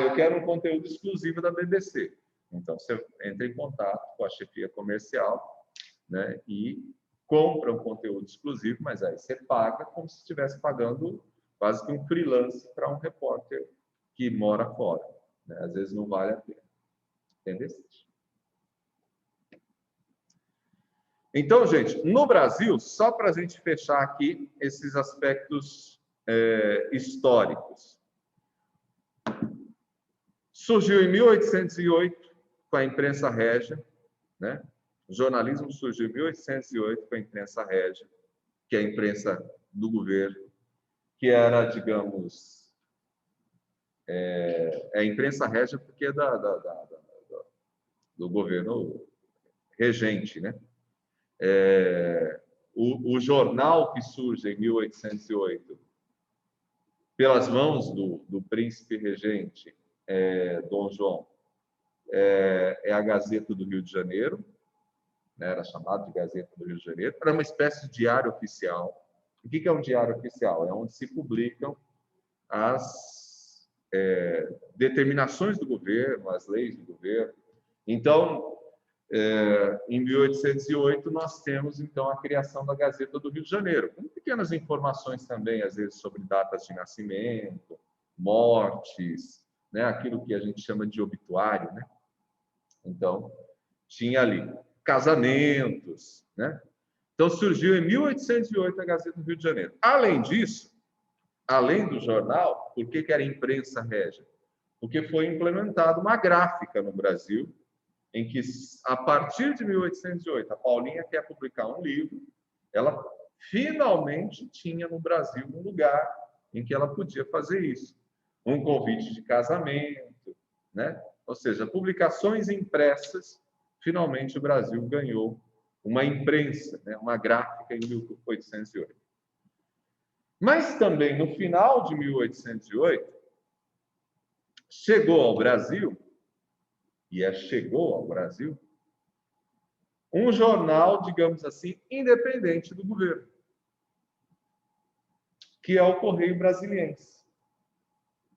Speaker 1: eu quero um conteúdo exclusivo da BBC. Então, você entra em contato com a chefia comercial, né, e compra um conteúdo exclusivo, mas aí você paga como se estivesse pagando quase que um freelance para um repórter que mora fora, né? Às vezes não vale a pena. Entendeu? Então, gente, no Brasil, só para a gente fechar aqui esses aspectos históricos. Surgiu em 1808 com a imprensa régia, né? O jornalismo surgiu em 1808 com a imprensa régia, que é a imprensa do governo, que era, digamos, a imprensa régia porque é do governo regente, né? O jornal que surge em 1808 pelas mãos do príncipe regente Dom João é a Gazeta do Rio de Janeiro, né? Era chamado de Gazeta do Rio de Janeiro, era uma espécie de diário oficial. O que é um diário oficial? É onde se publicam as determinações do governo, as leis do governo. Então, em 1808, nós temos, então, a criação da Gazeta do Rio de Janeiro, com pequenas informações também, às vezes, sobre datas de nascimento, mortes, né? Aquilo que a gente chama de obituário, né? Então, tinha ali casamentos, né? Então, surgiu em 1808 a Gazeta do Rio de Janeiro. Além disso, além do jornal, por que era imprensa régia? Porque foi implementada uma gráfica no Brasil, em que, a partir de 1808, a Paulinha quer publicar um livro, ela finalmente tinha no Brasil um lugar em que ela podia fazer isso. Um convite de casamento, né? Ou seja, publicações impressas, finalmente o Brasil ganhou uma imprensa, né? Uma gráfica em 1808. Mas também, no final de 1808, chegou ao Brasil, um jornal, digamos assim, independente do governo, que é o Correio Brasiliense,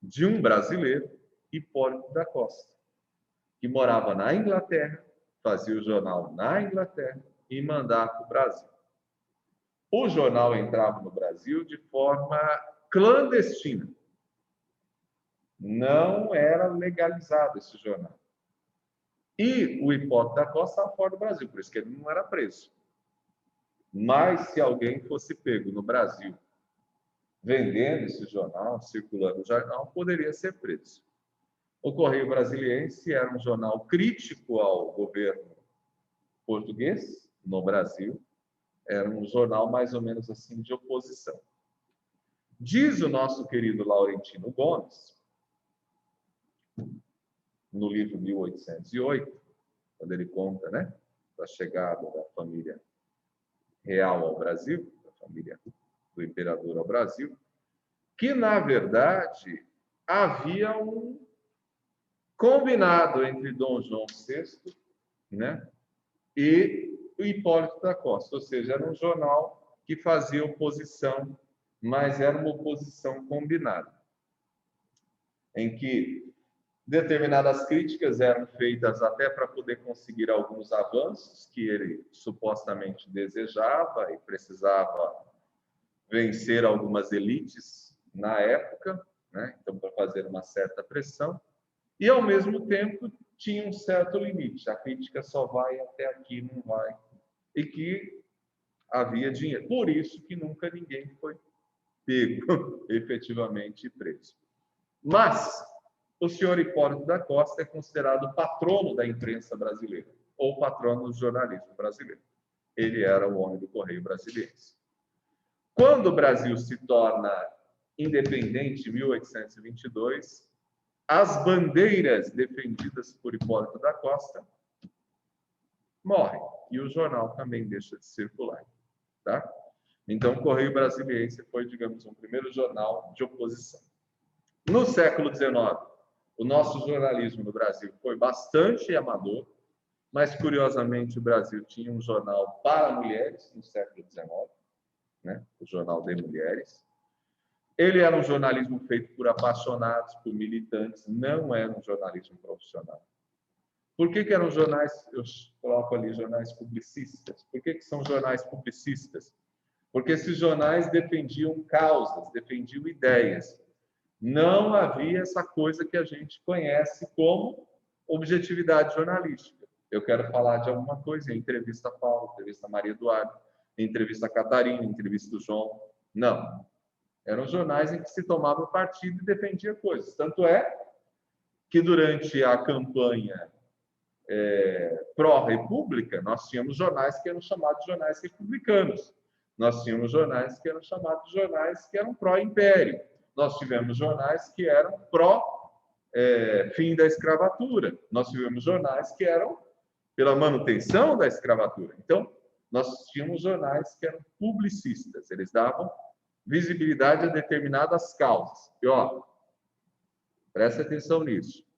Speaker 1: de um brasileiro, Hipólito da Costa, que morava na Inglaterra, fazia o jornal na Inglaterra e mandava para o Brasil. O jornal entrava no Brasil de forma clandestina. Não era legalizado esse jornal. E o Hipólito da Costa estava fora do Brasil, por isso que ele não era preso. Mas se alguém fosse pego no Brasil vendendo esse jornal, circulando o jornal, poderia ser preso. O Correio Brasiliense era um jornal crítico ao governo português no Brasil. Era um jornal mais ou menos assim de oposição. Diz o nosso querido Laurentino Gomes, no livro 1808, quando ele conta, né, da chegada da família real ao Brasil, da família do imperador ao Brasil, que, na verdade, havia um combinado entre Dom João VI, né, e o Hipólito da Costa, ou seja, era um jornal que fazia oposição, mas era uma oposição combinada, em que determinadas críticas eram feitas até para poder conseguir alguns avanços que ele supostamente desejava e precisava vencer algumas elites na época, né? Então, para fazer uma certa pressão. E, ao mesmo tempo, tinha um certo limite. A crítica só vai até aqui, não vai. E que havia dinheiro. Por isso que nunca ninguém foi pego, efetivamente preso. Mas o senhor Hipólito da Costa é considerado patrono da imprensa brasileira, ou patrono do jornalismo brasileiro. Ele era o homem do Correio Brasiliense. Quando o Brasil se torna independente, em 1822, as bandeiras defendidas por Hipólito da Costa morrem, e o jornal também deixa de circular. Tá? Então, o Correio Brasiliense foi, digamos, um primeiro jornal de oposição. No século XIX, o nosso jornalismo no Brasil foi bastante amador, mas, curiosamente, o Brasil tinha um jornal para mulheres no século XIX, né? O Jornal de Mulheres. Ele era um jornalismo feito por apaixonados, por militantes, não era um jornalismo profissional. Por que eram jornais, eu coloco ali jornais publicistas? Por que são jornais publicistas? Porque esses jornais defendiam causas, defendiam ideias. Não havia essa coisa que a gente conhece como objetividade jornalística. Eu quero falar de alguma coisa, entrevista a Paulo, entrevista a Maria Eduarda, entrevista a Catarina, entrevista do João. Não. Eram jornais em que se tomava partido e defendia coisas. Tanto é que durante a campanha pró-república, nós tínhamos jornais que eram chamados de jornais republicanos. Nós tínhamos jornais que eram chamados de jornais que eram pró-império. Nós tivemos jornais que eram pró-fim da escravatura. Nós tivemos jornais que eram pela manutenção da escravatura. Então, nós tínhamos jornais que eram publicistas. Eles davam visibilidade a determinadas causas. E, ó, preste atenção nisso.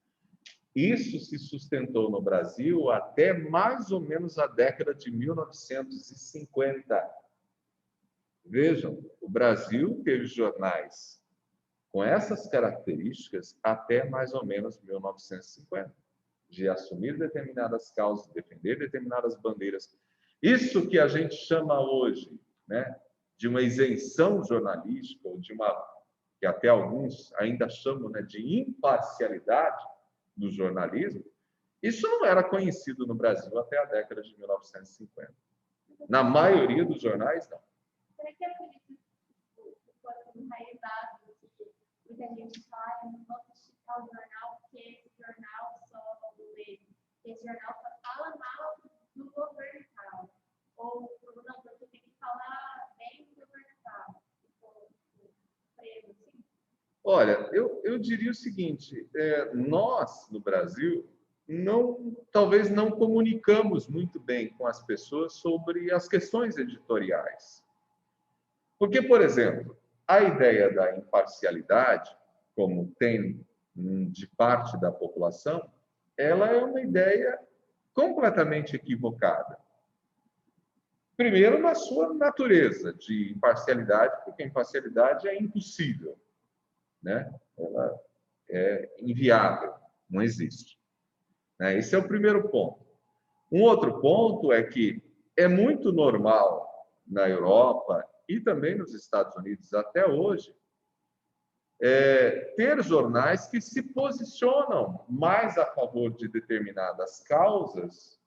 Speaker 1: Isso se sustentou no Brasil até mais ou menos a década de 1950. Vejam, o Brasil teve jornais com essas características até mais ou menos 1950, de assumir determinadas causas, defender determinadas bandeiras. Isso que a gente chama hoje, né, de uma isenção jornalística, ou de uma, que até alguns ainda chamam, né, de imparcialidade do jornalismo, isso não era conhecido no Brasil até a década de 1950. Na maioria dos jornais, não.
Speaker 4: Será que é por isso que enraizado, muita gente fala, eu não vou assistir ao jornal, porque esse jornal só lê, esse jornal só fala mal do governo tal, ou não, porque tem que falar bem do governo tal, preso, assim?
Speaker 1: Olha, eu diria o seguinte, nós, no Brasil, talvez não comunicamos muito bem com as pessoas sobre as questões editoriais. Porque, por exemplo, a ideia da imparcialidade, como tem de parte da população, ela é uma ideia completamente equivocada. Primeiro, na sua natureza de imparcialidade, porque a imparcialidade é impossível, né? Ela é inviável, não existe. Né? Esse é o primeiro ponto. Um outro ponto é que é muito normal na Europa e também nos Estados Unidos até hoje ter jornais que se posicionam mais a favor de determinadas causas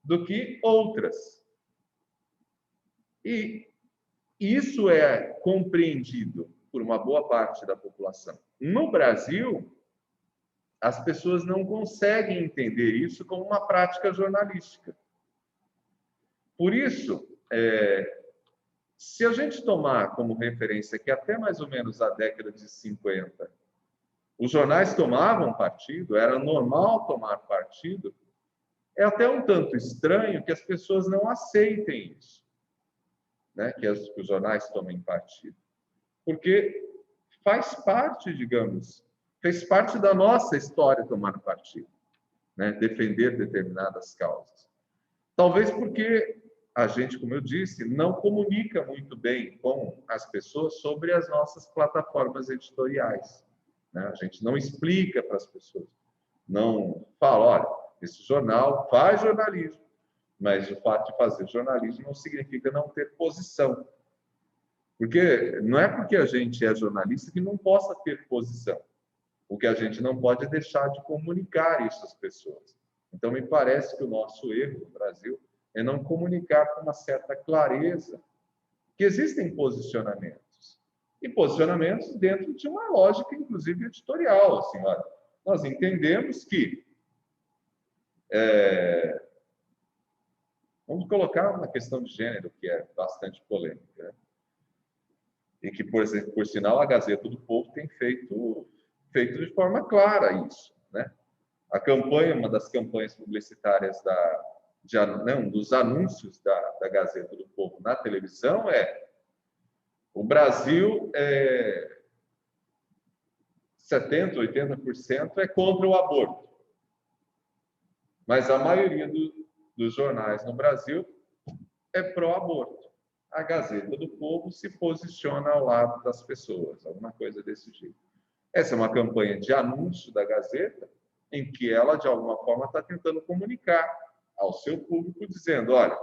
Speaker 1: do que outras. E isso é compreendido por uma boa parte da população. No Brasil, as pessoas não conseguem entender isso como uma prática jornalística. Por isso, se a gente tomar como referência que até mais ou menos a década de 50, os jornais tomavam partido, era normal tomar partido, é até um tanto estranho que as pessoas não aceitem isso, né? Que os jornais tomem partido. Porque faz parte, digamos, fez parte da nossa história tomar partido, né? Defender determinadas causas. Talvez porque a gente, como eu disse, não comunica muito bem com as pessoas sobre as nossas plataformas editoriais, né? A gente não explica para as pessoas, não fala, olha, esse jornal faz jornalismo, mas o fato de fazer jornalismo não significa não ter posição. Porque não é porque a gente é jornalista que não possa ter posição. O que a gente não pode é deixar de comunicar isso às pessoas. Então, me parece que o nosso erro no Brasil é não comunicar com uma certa clareza que existem posicionamentos. E posicionamentos dentro de uma lógica, inclusive, editorial. Assim, olha, nós entendemos que... vamos colocar uma questão de gênero, que é bastante polêmica, né? E que, por exemplo, por sinal, a Gazeta do Povo tem feito de forma clara isso, né? A campanha, uma das campanhas publicitárias dos anúncios da Gazeta do Povo na televisão o Brasil 70%, 80% é contra o aborto. Mas a maioria dos jornais no Brasil é pró-aborto. A Gazeta do Povo se posiciona ao lado das pessoas, alguma coisa desse jeito. Essa é uma campanha de anúncio da Gazeta, em que ela, de alguma forma, está tentando comunicar ao seu público, dizendo, olha,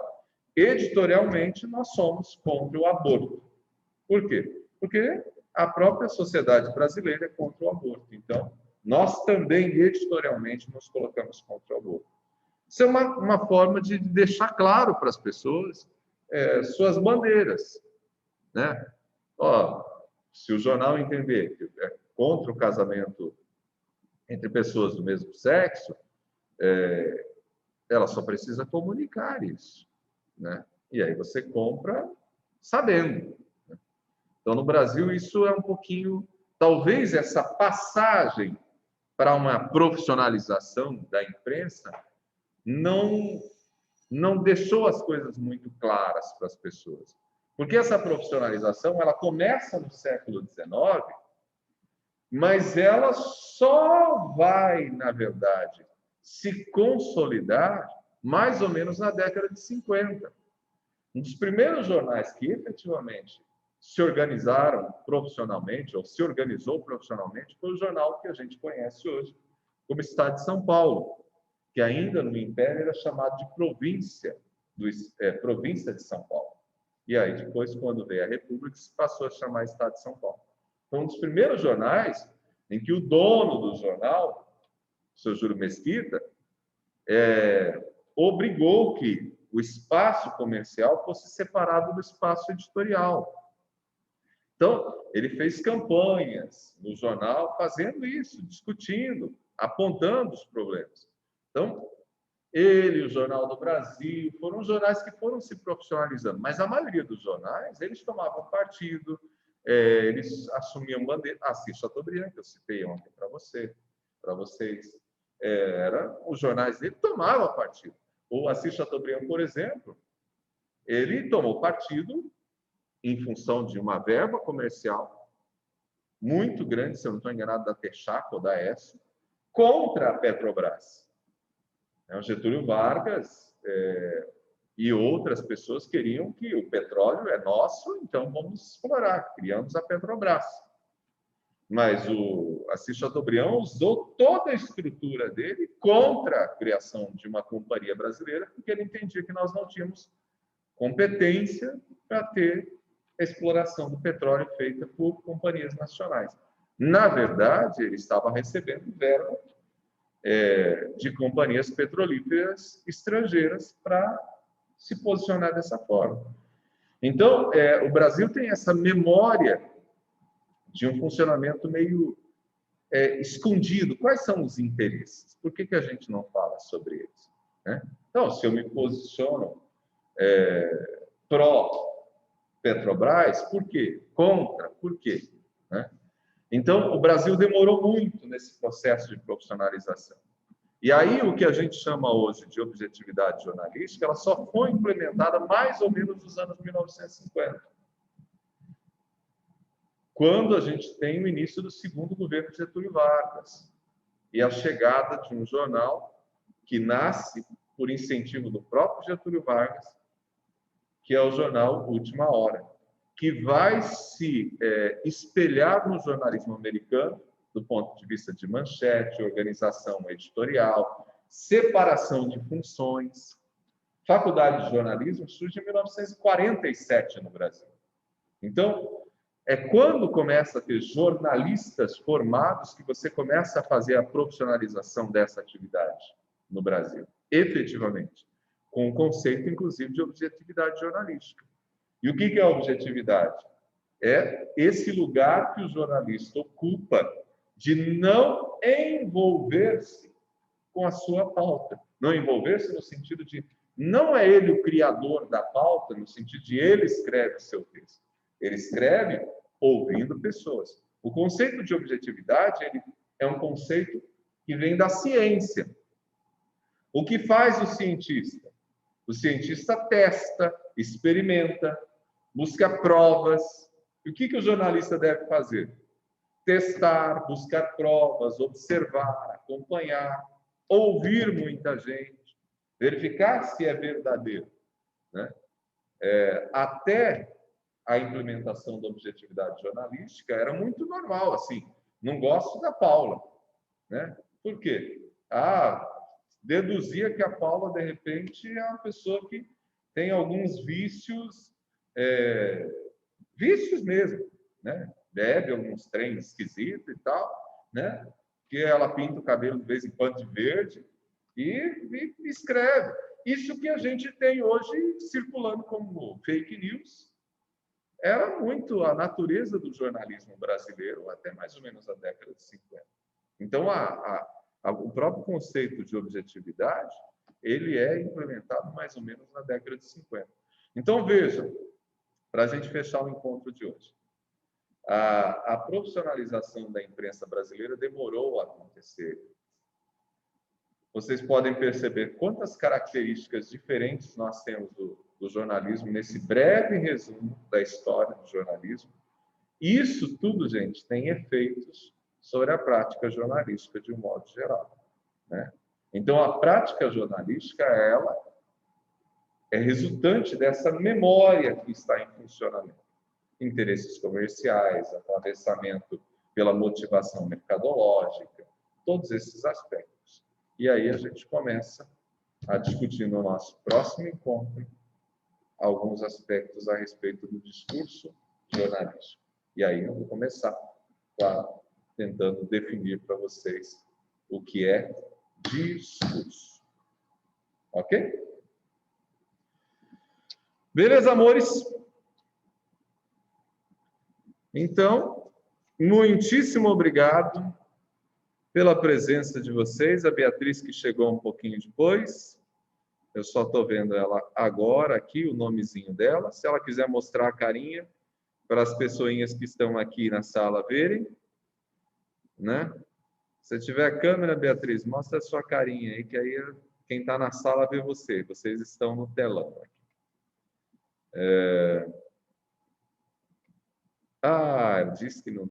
Speaker 1: editorialmente nós somos contra o aborto. Por quê? Porque a própria sociedade brasileira é contra o aborto. Então, nós também, editorialmente, nos colocamos contra o aborto. Isso é uma forma de deixar claro para as pessoas suas bandeiras, né? Se o jornal entender que é contra o casamento entre pessoas do mesmo sexo, ela só precisa comunicar isso, né? E aí você compra sabendo. Né? Então, no Brasil, isso é um pouquinho... Talvez essa passagem para uma profissionalização da imprensa não deixou as coisas muito claras para as pessoas. Porque essa profissionalização ela começa no século XIX, mas ela só vai, na verdade, se consolidar mais ou menos na década de 50. Um dos primeiros jornais que efetivamente se organizaram profissionalmente, ou se organizou profissionalmente, foi o jornal que a gente conhece hoje como Estado de São Paulo, que ainda no Império era chamado de província de São Paulo. E aí, depois, quando veio a República, se passou a chamar Estado de São Paulo. Foi um dos primeiros jornais em que o dono do jornal, o seu Júlio Mesquita, obrigou que o espaço comercial fosse separado do espaço editorial. Então, ele fez campanhas no jornal fazendo isso, discutindo, apontando os problemas. Então, ele e o Jornal do Brasil foram jornais que foram se profissionalizando, mas a maioria dos jornais, eles tomavam partido, eles assumiam bandeira. Assis Chateaubriand, que eu citei ontem para vocês, os jornais dele tomavam partido. O Assis Chateaubriand, por exemplo, ele tomou partido em função de uma verba comercial muito grande, se eu não estou enganado, da Texaco ou da ESSO, contra a Petrobras. O Getúlio Vargas E outras pessoas queriam que o petróleo é nosso, então vamos explorar. Criamos a Petrobras. Mas o Assis Chateaubriand usou toda a estrutura dele contra a criação de uma companhia brasileira, porque ele entendia que nós não tínhamos competência para ter a exploração do petróleo feita por companhias nacionais. Na verdade, ele estava recebendo verba de companhias petrolíferas estrangeiras para se posicionar dessa forma. Então, o Brasil tem essa memória de um funcionamento meio escondido. Quais são os interesses? Por que a gente não fala sobre eles? Né? Então, se eu me posiciono pró-Petrobras, por quê? Contra, por quê? Né? Então, o Brasil demorou muito nesse processo de profissionalização. E aí, o que a gente chama hoje de objetividade jornalística, ela só foi implementada mais ou menos nos anos 1950. Quando a gente tem o início do segundo governo de Getúlio Vargas e a chegada de um jornal que nasce por incentivo do próprio Getúlio Vargas, que é o jornal Última Hora, que vai se espelhar no jornalismo americano, do ponto de vista de manchete, organização editorial, separação de funções. Faculdade de jornalismo surge em 1947 no Brasil. Então, é quando começa a ter jornalistas formados que você começa a fazer a profissionalização dessa atividade no Brasil, efetivamente, com o conceito, inclusive, de objetividade jornalística. E o que é a objetividade? É esse lugar que o jornalista ocupa de não envolver-se com a sua pauta. Não envolver-se no sentido de não é ele o criador da pauta, no sentido de ele escreve o seu texto. Ele escreve ouvindo pessoas. O conceito de objetividade ele é um conceito que vem da ciência. O que faz o cientista? O cientista testa, experimenta, busca provas. E o que o jornalista deve fazer? Testar, buscar provas, observar, acompanhar, ouvir muita gente, verificar se é verdadeiro. Né? Até a implementação da objetividade jornalística era muito normal, assim, não gosto da Paula. Né? Por quê? Deduzia que a Paula, de repente, é uma pessoa que tem alguns vícios, vícios mesmo, né? Bebe alguns trens esquisitos e tal, né? Que ela pinta o cabelo de vez em quando de verde e escreve. Isso que a gente tem hoje circulando como fake news era muito a natureza do jornalismo brasileiro até mais ou menos a década de 50. Então, o próprio conceito de objetividade, ele é implementado mais ou menos na década de 50. Então, vejam, para a gente fechar o encontro de hoje, a profissionalização da imprensa brasileira demorou a acontecer. Vocês podem perceber quantas características diferentes nós temos do jornalismo nesse breve resumo da história do jornalismo. Isso tudo, gente, tem efeitos sobre a prática jornalística de um modo geral. Né? Então, a prática jornalística, ela é resultante dessa memória que está em funcionamento. Interesses comerciais, atravessamento pela motivação mercadológica, todos esses aspectos. E aí a gente começa a discutir no nosso próximo encontro alguns aspectos a respeito do discurso jornalístico. E aí eu vou começar, claro, tentando definir para vocês o que é discurso. Ok? Beleza, amores? Então, muitíssimo obrigado pela presença de vocês. A Beatriz, que chegou um pouquinho depois. Eu só estou vendo ela agora aqui, o nomezinho dela. Se ela quiser mostrar a carinha para as pessoinhas que estão aqui na sala verem. Né? Se tiver câmera, Beatriz, mostra a sua carinha aí, que aí quem está na sala vê você. Vocês estão no telão aqui. Diz que não